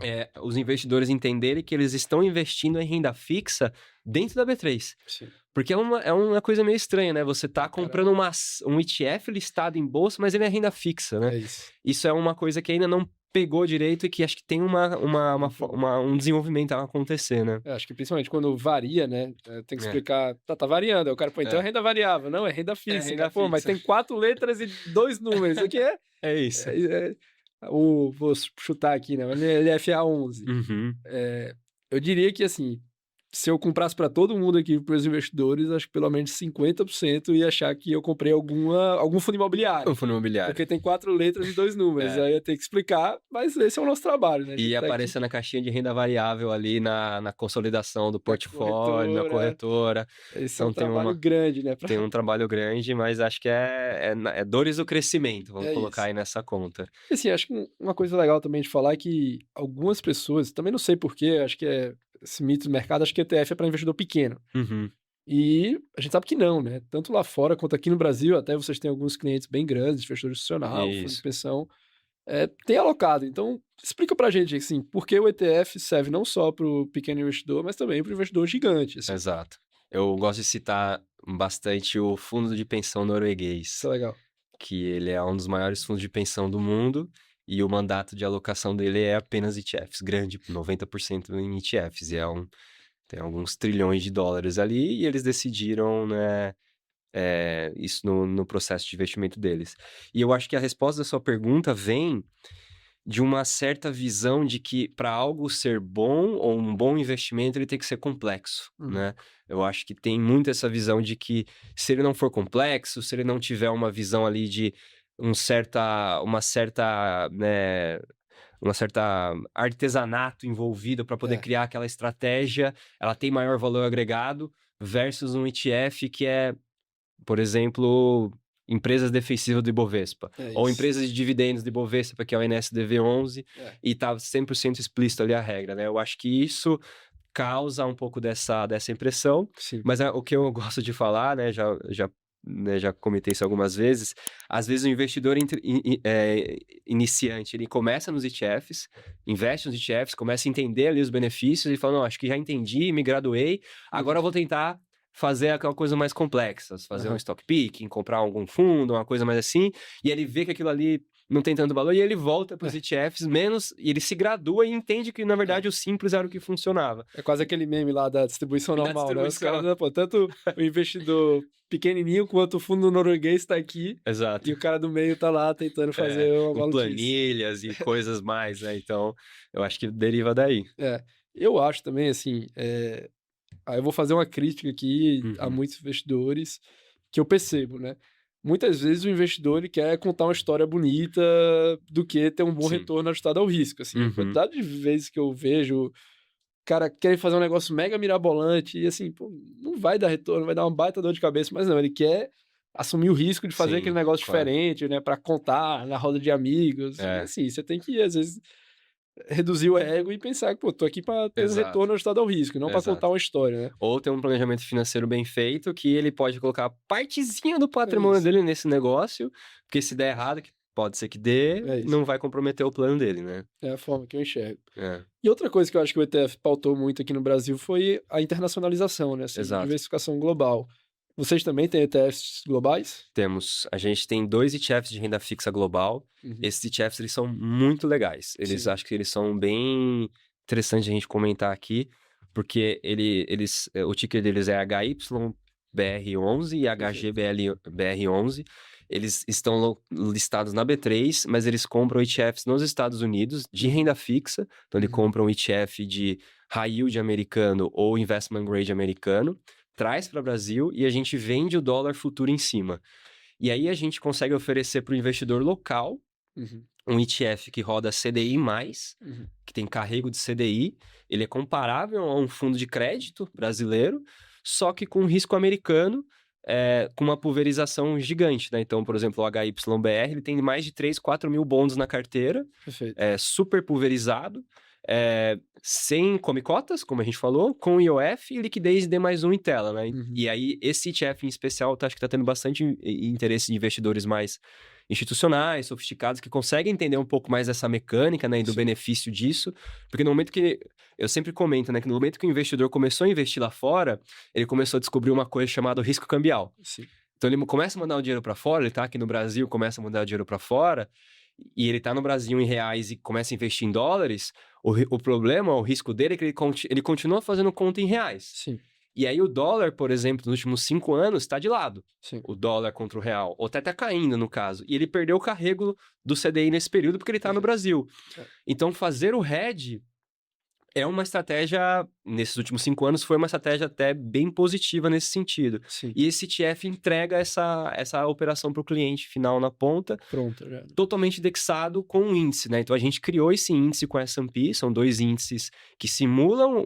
é os investidores entenderem que eles estão investindo em renda fixa dentro da B3. Sim. Porque é uma coisa meio estranha, né? Você tá comprando um ETF listado em bolsa, mas ele é renda fixa, né? É isso. Isso é uma coisa que ainda não pegou direito e que acho que tem um desenvolvimento a acontecer, né? Acho que principalmente quando varia, né? Tem que explicar, tá variando. Aí o cara, então é renda variável. Não, é renda fixa. Renda fixa. Mas tem 4 letras e 2 números. Isso aqui é isso. Vou chutar aqui, né? LFA11. Eu diria que, assim, se eu comprasse para todo mundo aqui, para os investidores, acho que pelo menos 50% ia achar que eu comprei algum fundo imobiliário. Um fundo imobiliário. Porque tem 4 letras e 2 números. Aí ia ter que explicar, mas esse é o nosso trabalho, né? E aparecer na caixinha de renda variável ali na consolidação do portfólio, na corretora. Esse é um trabalho grande, né? Tem um trabalho grande, mas acho que é dores do crescimento, vamos colocar aí nessa conta. E assim, acho que uma coisa legal também de falar é que algumas pessoas, também não sei porquê, acho que esse mito do mercado, acho que ETF é para investidor pequeno. E a gente sabe que não, né? Tanto lá fora quanto aqui no Brasil, até vocês têm alguns clientes bem grandes, investidor institucional, fundo de pensão, tem alocado. Então, explica pra gente, assim, por que o ETF serve não só para o pequeno investidor, mas também para o investidor gigante. Assim. Exato. Eu gosto de citar bastante o fundo de pensão Isso norueguês, é legal. que ele é um dos maiores fundos de pensão do mundo e o mandato de alocação dele é apenas ETFs, grande, 90% em ETFs, e tem alguns trilhões de dólares ali, e eles decidiram, né, isso no processo de investimento deles. E eu acho que a resposta da sua pergunta vem de uma certa visão de que para algo ser bom ou um bom investimento, ele tem que ser complexo, Uhum. né? Eu acho que tem muito essa visão de que se ele não for complexo, se ele não tiver uma visão ali de né, uma certa artesanato envolvido para poder É, criar aquela estratégia, ela tem maior valor agregado versus um ETF que é, por exemplo, empresas defensivas do Ibovespa, é ou isso. empresas de dividendos do Ibovespa, que é o NSDV11, É, e tá 100% explícito ali a regra, né? Eu acho que isso causa um pouco dessa impressão, sim. mas o que eu gosto de falar, né, já comentei isso algumas vezes, às vezes o investidor iniciante, ele começa nos ETFs, investe nos ETFs, começa a entender ali os benefícios e fala, não, acho que já entendi, me graduei, Uhum. agora eu vou tentar fazer aquela coisa mais complexa, fazer um Aham. stock picking, comprar algum fundo, uma coisa mais assim, e ele vê que aquilo ali não tem tanto valor, e ele volta para os É, ETFs menos, e ele se gradua e entende que, na é. verdade, o simples era o que funcionava. É quase aquele meme lá da distribuição Da normal, né? Os caras, distribuição. né, pô, tanto o investidor pequenininho quanto o fundo norueguês tá aqui Exato. e o cara do meio tá lá tentando fazer uma Com maluquice. planilhas e coisas mais, né? Então, eu acho que deriva daí. É, eu acho também, assim, aí eu vou fazer uma crítica aqui a Uhum. muitos investidores que eu percebo, né? Muitas vezes o investidor ele quer contar uma história bonita do que ter um bom Sim. retorno ajustado ao risco, assim. A Uhum. quantidade de vezes que eu vejo cara quer fazer um negócio mega mirabolante e assim, pô, não vai dar retorno, vai dar uma baita dor de cabeça, mas não, ele quer assumir o risco de fazer aquele Sim, negócio claro. diferente, né, pra contar na roda de amigos. E É, assim, você tem que, às vezes, reduzir o ego e pensar que, pô, tô aqui pra ter um exato, retorno ajustado ao risco, não pra contar exato. uma história, né. Ou ter um planejamento financeiro bem feito, que ele pode colocar partezinha do É patrimônio isso, dele nesse negócio, porque se der errado, que pode ser que dê, é isso. não vai comprometer o plano dele, né? É a forma que eu enxergo. É, E outra coisa que eu acho que o ETF pautou muito aqui no Brasil foi a internacionalização, né, assim, exato. diversificação global. Vocês também têm ETFs globais? A gente tem 2 ETFs de renda fixa global. Uhum. Esses ETFs, eles são muito legais. Sim. Acho que eles são bem interessantes a gente comentar aqui, porque o ticker deles é HYBR11 e Perfeito. HGBR11. Eles estão listados na B3, mas eles compram ETFs nos Estados Unidos de Uhum, renda fixa. Então, ele uhum, compra um ETF de high yield americano ou investment grade americano, traz para o Brasil e a gente vende o dólar futuro em cima. E aí a gente consegue oferecer para o investidor local uhum, um ETF que roda CDI+, uhum. que tem carrego de CDI. Ele é comparável a um fundo de crédito brasileiro, só que com risco americano, com uma pulverização gigante, né? Então, por exemplo, o HYBR, ele tem mais de 3, 4 mil bonds na carteira, Perfeito. é super pulverizado, sem come cotas, como a gente falou, com IOF e liquidez D+1 em tela, né? Uhum. E aí, esse ETF em especial, acho que está tendo bastante interesse de investidores mais institucionais, sofisticados, que conseguem entender um pouco mais dessa mecânica, né, e do Sim, benefício disso, porque no momento que, eu sempre comento, né, que no momento que o investidor começou a investir lá fora, ele começou a descobrir uma coisa chamada risco cambial. sim. Então ele começa a mandar o dinheiro para fora, ele tá aqui no Brasil, começa a mandar o dinheiro para fora, e ele tá no Brasil em reais e começa a investir em dólares, o problema, o risco dele é que ele continua fazendo conta em reais. Sim, E aí o dólar, por exemplo, nos últimos 5 anos, está de lado. sim. O dólar contra o real. Ou até tá caindo, no caso. E ele perdeu o carrego do CDI nesse período porque ele está no Perfeito. Brasil. É, Então, fazer o hedge é uma estratégia, nesses últimos 5 anos, foi uma estratégia até bem positiva nesse sentido. sim. E esse ETF entrega essa operação para o cliente final na ponta, Pronto, já. totalmente indexado com um índice, né? Então a gente criou esse índice com a S&P, são 2 índices que simulam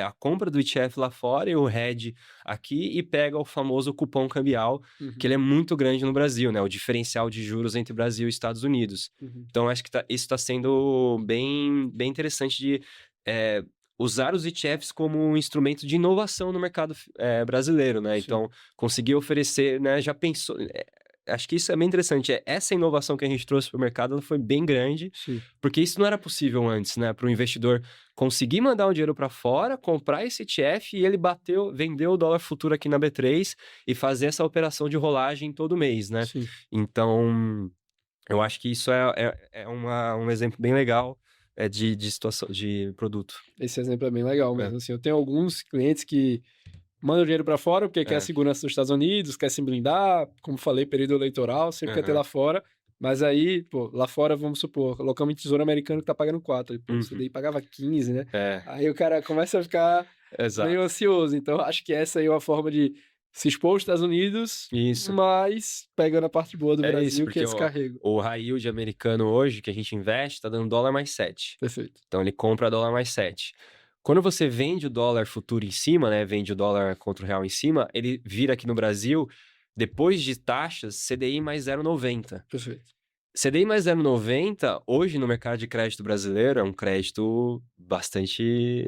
a compra do ETF lá fora e o hedge aqui e pega o famoso cupom cambial, que Uhum, ele é muito grande no Brasil, né? O diferencial de juros entre Brasil e Estados Unidos. uhum. Então acho que isso está sendo bem interessante de é, usar os ETFs como um instrumento de inovação no mercado brasileiro, né? Sim. Então conseguir oferecer, né? Já pensou acho que isso é bem interessante. Essa inovação que a gente trouxe para o mercado ela foi bem grande, Sim. porque isso não era possível antes, né? Para o investidor conseguir mandar o dinheiro para fora, comprar esse ETF e ele vendeu o dólar futuro aqui na B3 e fazer essa operação de rolagem todo mês, né? Sim. Então, eu acho que isso é um exemplo bem legal de situação, de produto. Esse exemplo é bem legal É. mesmo. Assim, eu tenho alguns clientes que mandam dinheiro para fora porque quer a É. segurança dos Estados Unidos, quer se blindar, como falei, período eleitoral, sempre quer ter Aham. lá fora. Mas aí, pô, lá fora, vamos supor, colocamos em tesouro americano que tá pagando 4. Pô, o CDI pagava 15, né? É, Aí o cara começa a ficar meio exato. ansioso. Então, acho que essa aí é uma forma de se expor aos Estados Unidos, Isso. mas pegando a parte boa do É isso, Brasil, que é porque descarrego. o high yield americano hoje, que a gente investe, tá dando dólar mais 7. Perfeito. Então ele compra dólar mais 7. Quando você vende o dólar futuro em cima, né? Vende o dólar contra o real em cima, ele vira aqui no Brasil, depois de taxas, CDI mais 0,90. Perfeito. CDI mais 0,90, hoje no mercado de crédito brasileiro, é um crédito bastante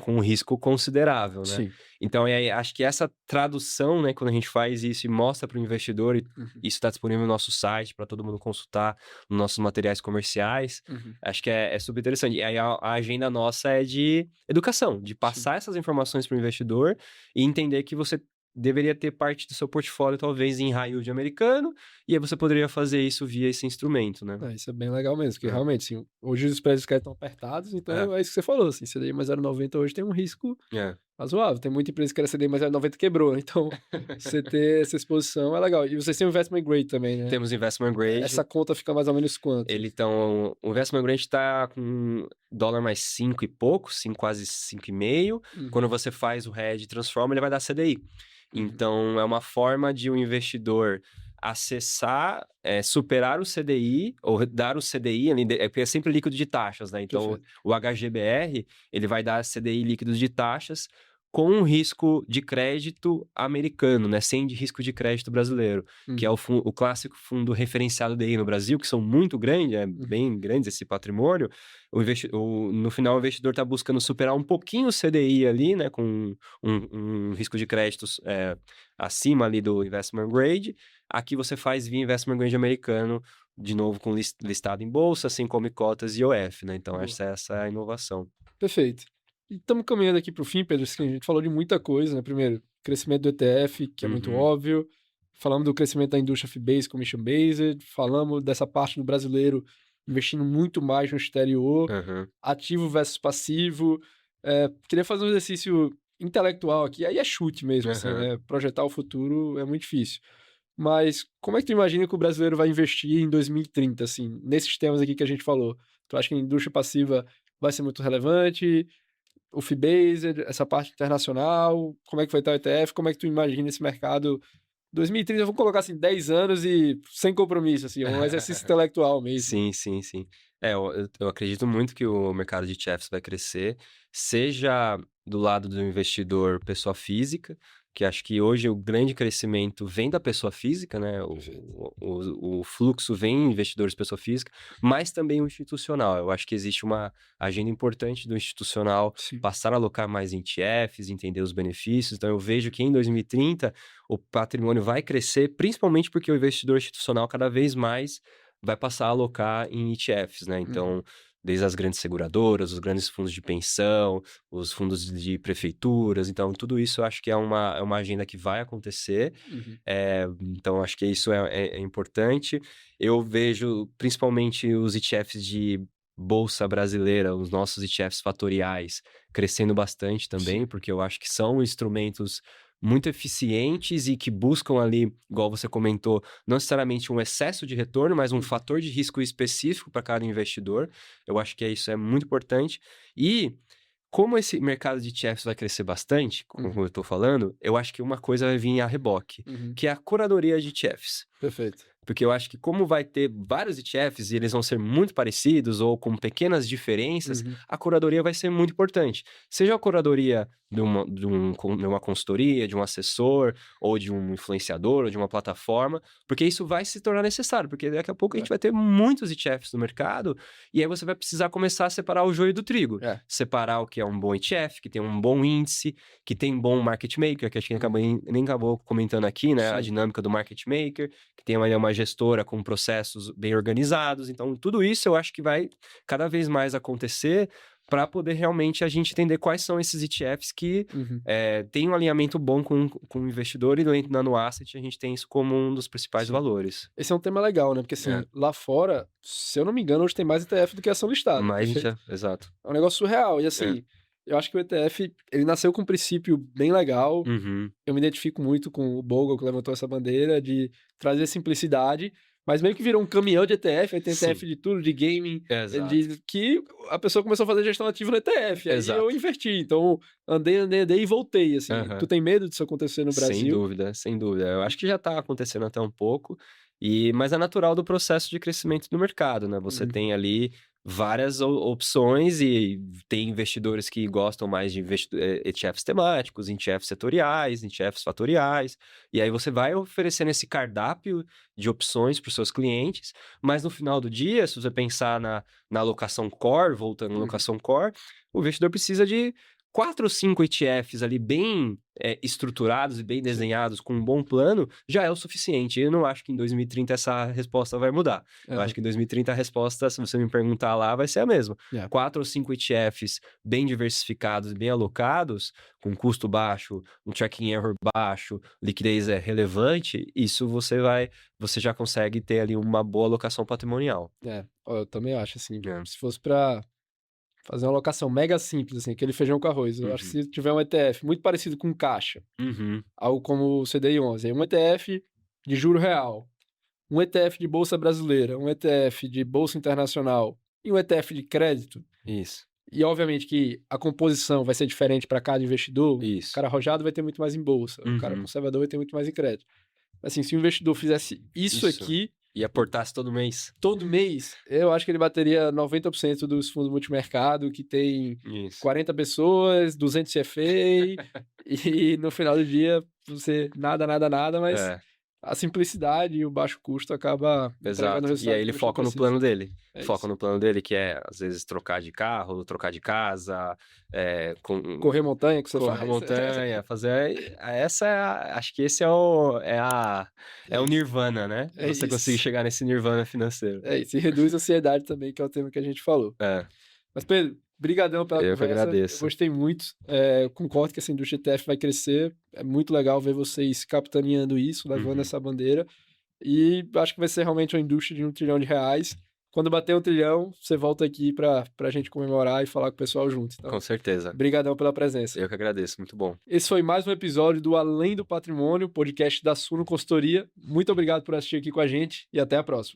com um risco considerável, né? Sim. Então, acho que essa tradução, né, quando a gente faz isso e mostra para o investidor, e Uhum. isso está disponível no nosso site para todo mundo consultar, nos nossos materiais comerciais, Uhum. acho que é super interessante. E aí a agenda nossa é de educação, de passar essas informações para o investidor e entender que você deveria ter parte do seu portfólio, talvez, em high yield americano, e aí você poderia fazer isso via esse instrumento, né? Isso é bem legal mesmo, porque É. realmente, assim, hoje os spreads dos caras estão apertados, então é isso que você falou, assim, CDI mais 0,90 hoje tem um risco É. razoável. Tem muita empresa que era CDI mais 0,90 quebrou, então você ter essa exposição é legal. E vocês têm o investment grade também, né? Temos investment grade. Essa conta fica mais ou menos quanto? O investment grade está com dólar mais 5 e pouco, quase 5,5. Quando você faz o hedge e transforma, ele vai dar CDI. Então, é uma forma de o investidor acessar, superar o CDI, ou dar o CDI, porque é sempre líquido de taxas, né? Então, Perfeito. o HGBR, ele vai dar CDI líquidos de taxas com um risco de crédito americano, né? Sem de risco de crédito brasileiro, que é o clássico fundo referenciado DI no Brasil, que são muito grandes, bem grandes esse patrimônio. No final, o investidor está buscando superar um pouquinho o CDI ali, né? Com um risco de crédito acima ali do investment grade. Aqui você faz via investment grade americano, de novo com listado em bolsa, assim como cotas e IOF, né? Então, Boa. essa é a inovação. Perfeito. E estamos caminhando aqui para o fim, Pedro. Assim, a gente falou de muita coisa, né? Primeiro, crescimento do ETF, que é muito óbvio. Falamos do crescimento da indústria fee-based, commission-based. Falamos dessa parte do brasileiro investindo muito mais no exterior. Ativo versus passivo. Queria fazer um exercício intelectual aqui. Aí é chute mesmo, assim, né? Projetar o futuro é muito difícil. Mas como é que tu imagina que o brasileiro vai investir em 2030, assim, nesses temas aqui que a gente falou? Tu acha que a indústria passiva vai ser muito relevante? O fee-based, essa parte internacional, como é que vai estar o ETF? Como é que tu imagina esse mercado 2030? Vamos colocar assim, 10 anos e sem compromisso, assim, um exercício intelectual mesmo. Sim. Eu acredito muito que o mercado de ETFs vai crescer, seja do lado do investidor pessoa física, que acho que hoje o grande crescimento vem da pessoa física, né? O fluxo vem em investidores pessoa física, mas também o institucional. Eu acho que existe uma agenda importante do institucional passar a alocar mais em ETFs, entender os benefícios. Então, eu vejo que em 2030 o patrimônio vai crescer, principalmente porque o investidor institucional cada vez mais vai passar a alocar em ETFs, né? Então, desde as grandes seguradoras, os grandes fundos de pensão, os fundos de prefeituras. Então, tudo isso eu acho que é uma agenda que vai acontecer. Então, acho que isso é importante. Eu vejo, principalmente, os ETFs de bolsa brasileira, os nossos ETFs fatoriais, crescendo bastante também, porque eu acho que são instrumentos muito eficientes e que buscam ali, igual você comentou, não necessariamente um excesso de retorno, mas um fator de risco específico para cada investidor. Eu acho que isso é muito importante. E como esse mercado de ETFs vai crescer bastante, como eu estou falando, eu acho que uma coisa vai vir a reboque, que é a curadoria de ETFs. Perfeito. Porque eu acho que como vai ter vários ETFs e eles vão ser muito parecidos ou com pequenas diferenças, a curadoria vai ser muito importante. Seja a curadoria de uma consultoria, de um assessor, ou de um influenciador, ou de uma plataforma, porque isso vai se tornar necessário, porque daqui a pouco a gente vai ter muitos ETFs no mercado, e aí você vai precisar começar a separar o joio do trigo. Separar o que é um bom ETF, que tem um bom índice, que tem bom market maker, que a gente nem acabou comentando aqui, né? Sim. A dinâmica do market maker, que tem uma gestora com processos bem organizados. Então, tudo isso eu acho que vai cada vez mais acontecer para poder realmente a gente entender quais são esses ETFs que têm um alinhamento bom com o investidor, e dentro da NuAsset a gente tem isso como um dos principais valores. Esse é um tema legal, né? Porque assim, lá fora, se eu não me engano, hoje tem mais ETF do que ação listada. Exato. É um negócio surreal. E assim, eu acho que o ETF, ele nasceu com um princípio bem legal. Eu me identifico muito com o Bogle, que levantou essa bandeira de trazer simplicidade, mas meio que virou um caminhão de ETF, aí tem ETF de tudo, de gaming, que a pessoa começou a fazer gestão ativa no ETF, aí eu inverti, então andei e voltei, assim. Tu tem medo disso acontecer no Brasil? Sem dúvida. Eu acho que já tá acontecendo até um pouco, mas é natural do processo de crescimento do mercado, né? Você tem ali várias opções e tem investidores que gostam mais de ETFs temáticos, ETFs setoriais, ETFs fatoriais, e aí você vai oferecendo esse cardápio de opções para os seus clientes, mas no final do dia, se você pensar na alocação core, voltando à alocação core, o investidor precisa de 4 ou 5 ETFs ali bem estruturados e bem desenhados, com um bom plano, já é o suficiente. Eu não acho que em 2030 essa resposta vai mudar. Eu acho que em 2030 a resposta, se você me perguntar lá, vai ser a mesma. 4 ou 5 ETFs bem diversificados e bem alocados, com custo baixo, um tracking error baixo, liquidez relevante, isso você já consegue ter ali uma boa alocação patrimonial. Eu também acho, assim, se fosse para fazer uma alocação mega simples, assim, aquele feijão com arroz. Eu acho que se tiver um ETF muito parecido com caixa, algo como o CDI 11, um ETF de juro real, um ETF de bolsa brasileira, um ETF de bolsa internacional e um ETF de crédito. Isso. E obviamente que a composição vai ser diferente para cada investidor. O cara arrojado vai ter muito mais em bolsa, o cara conservador vai ter muito mais em crédito. Assim, se o investidor fizesse isso aqui... E aportasse todo mês. Todo mês, eu acho que ele bateria 90% dos fundos multimercado, que tem 40 pessoas, 200 CFA, e no final do dia, você nada, mas a simplicidade e o baixo custo acaba... Exato, e aí ele foca no plano dele. Foca no plano dele, que é, às vezes, trocar de carro, trocar de casa... correr montanha, que você faz. Correr montanha, fazer... acho que esse é o nirvana, né? Você conseguir chegar nesse nirvana financeiro. E reduz a ansiedade também, que é o tema que a gente falou. Mas, Pedro, brigadão pela conversa. Eu que agradeço. Eu gostei muito. Concordo que essa indústria ETF vai crescer. É muito legal ver vocês capitaneando isso, levando essa bandeira. E acho que vai ser realmente uma indústria de R$1 trilhão. Quando bater 1 trilhão, você volta aqui pra gente comemorar e falar com o pessoal junto. Então, com certeza. Brigadão pela presença. Eu que agradeço, muito bom. Esse foi mais um episódio do Além do Patrimônio, podcast da Suno Consultoria. Muito obrigado por assistir aqui com a gente e até a próxima.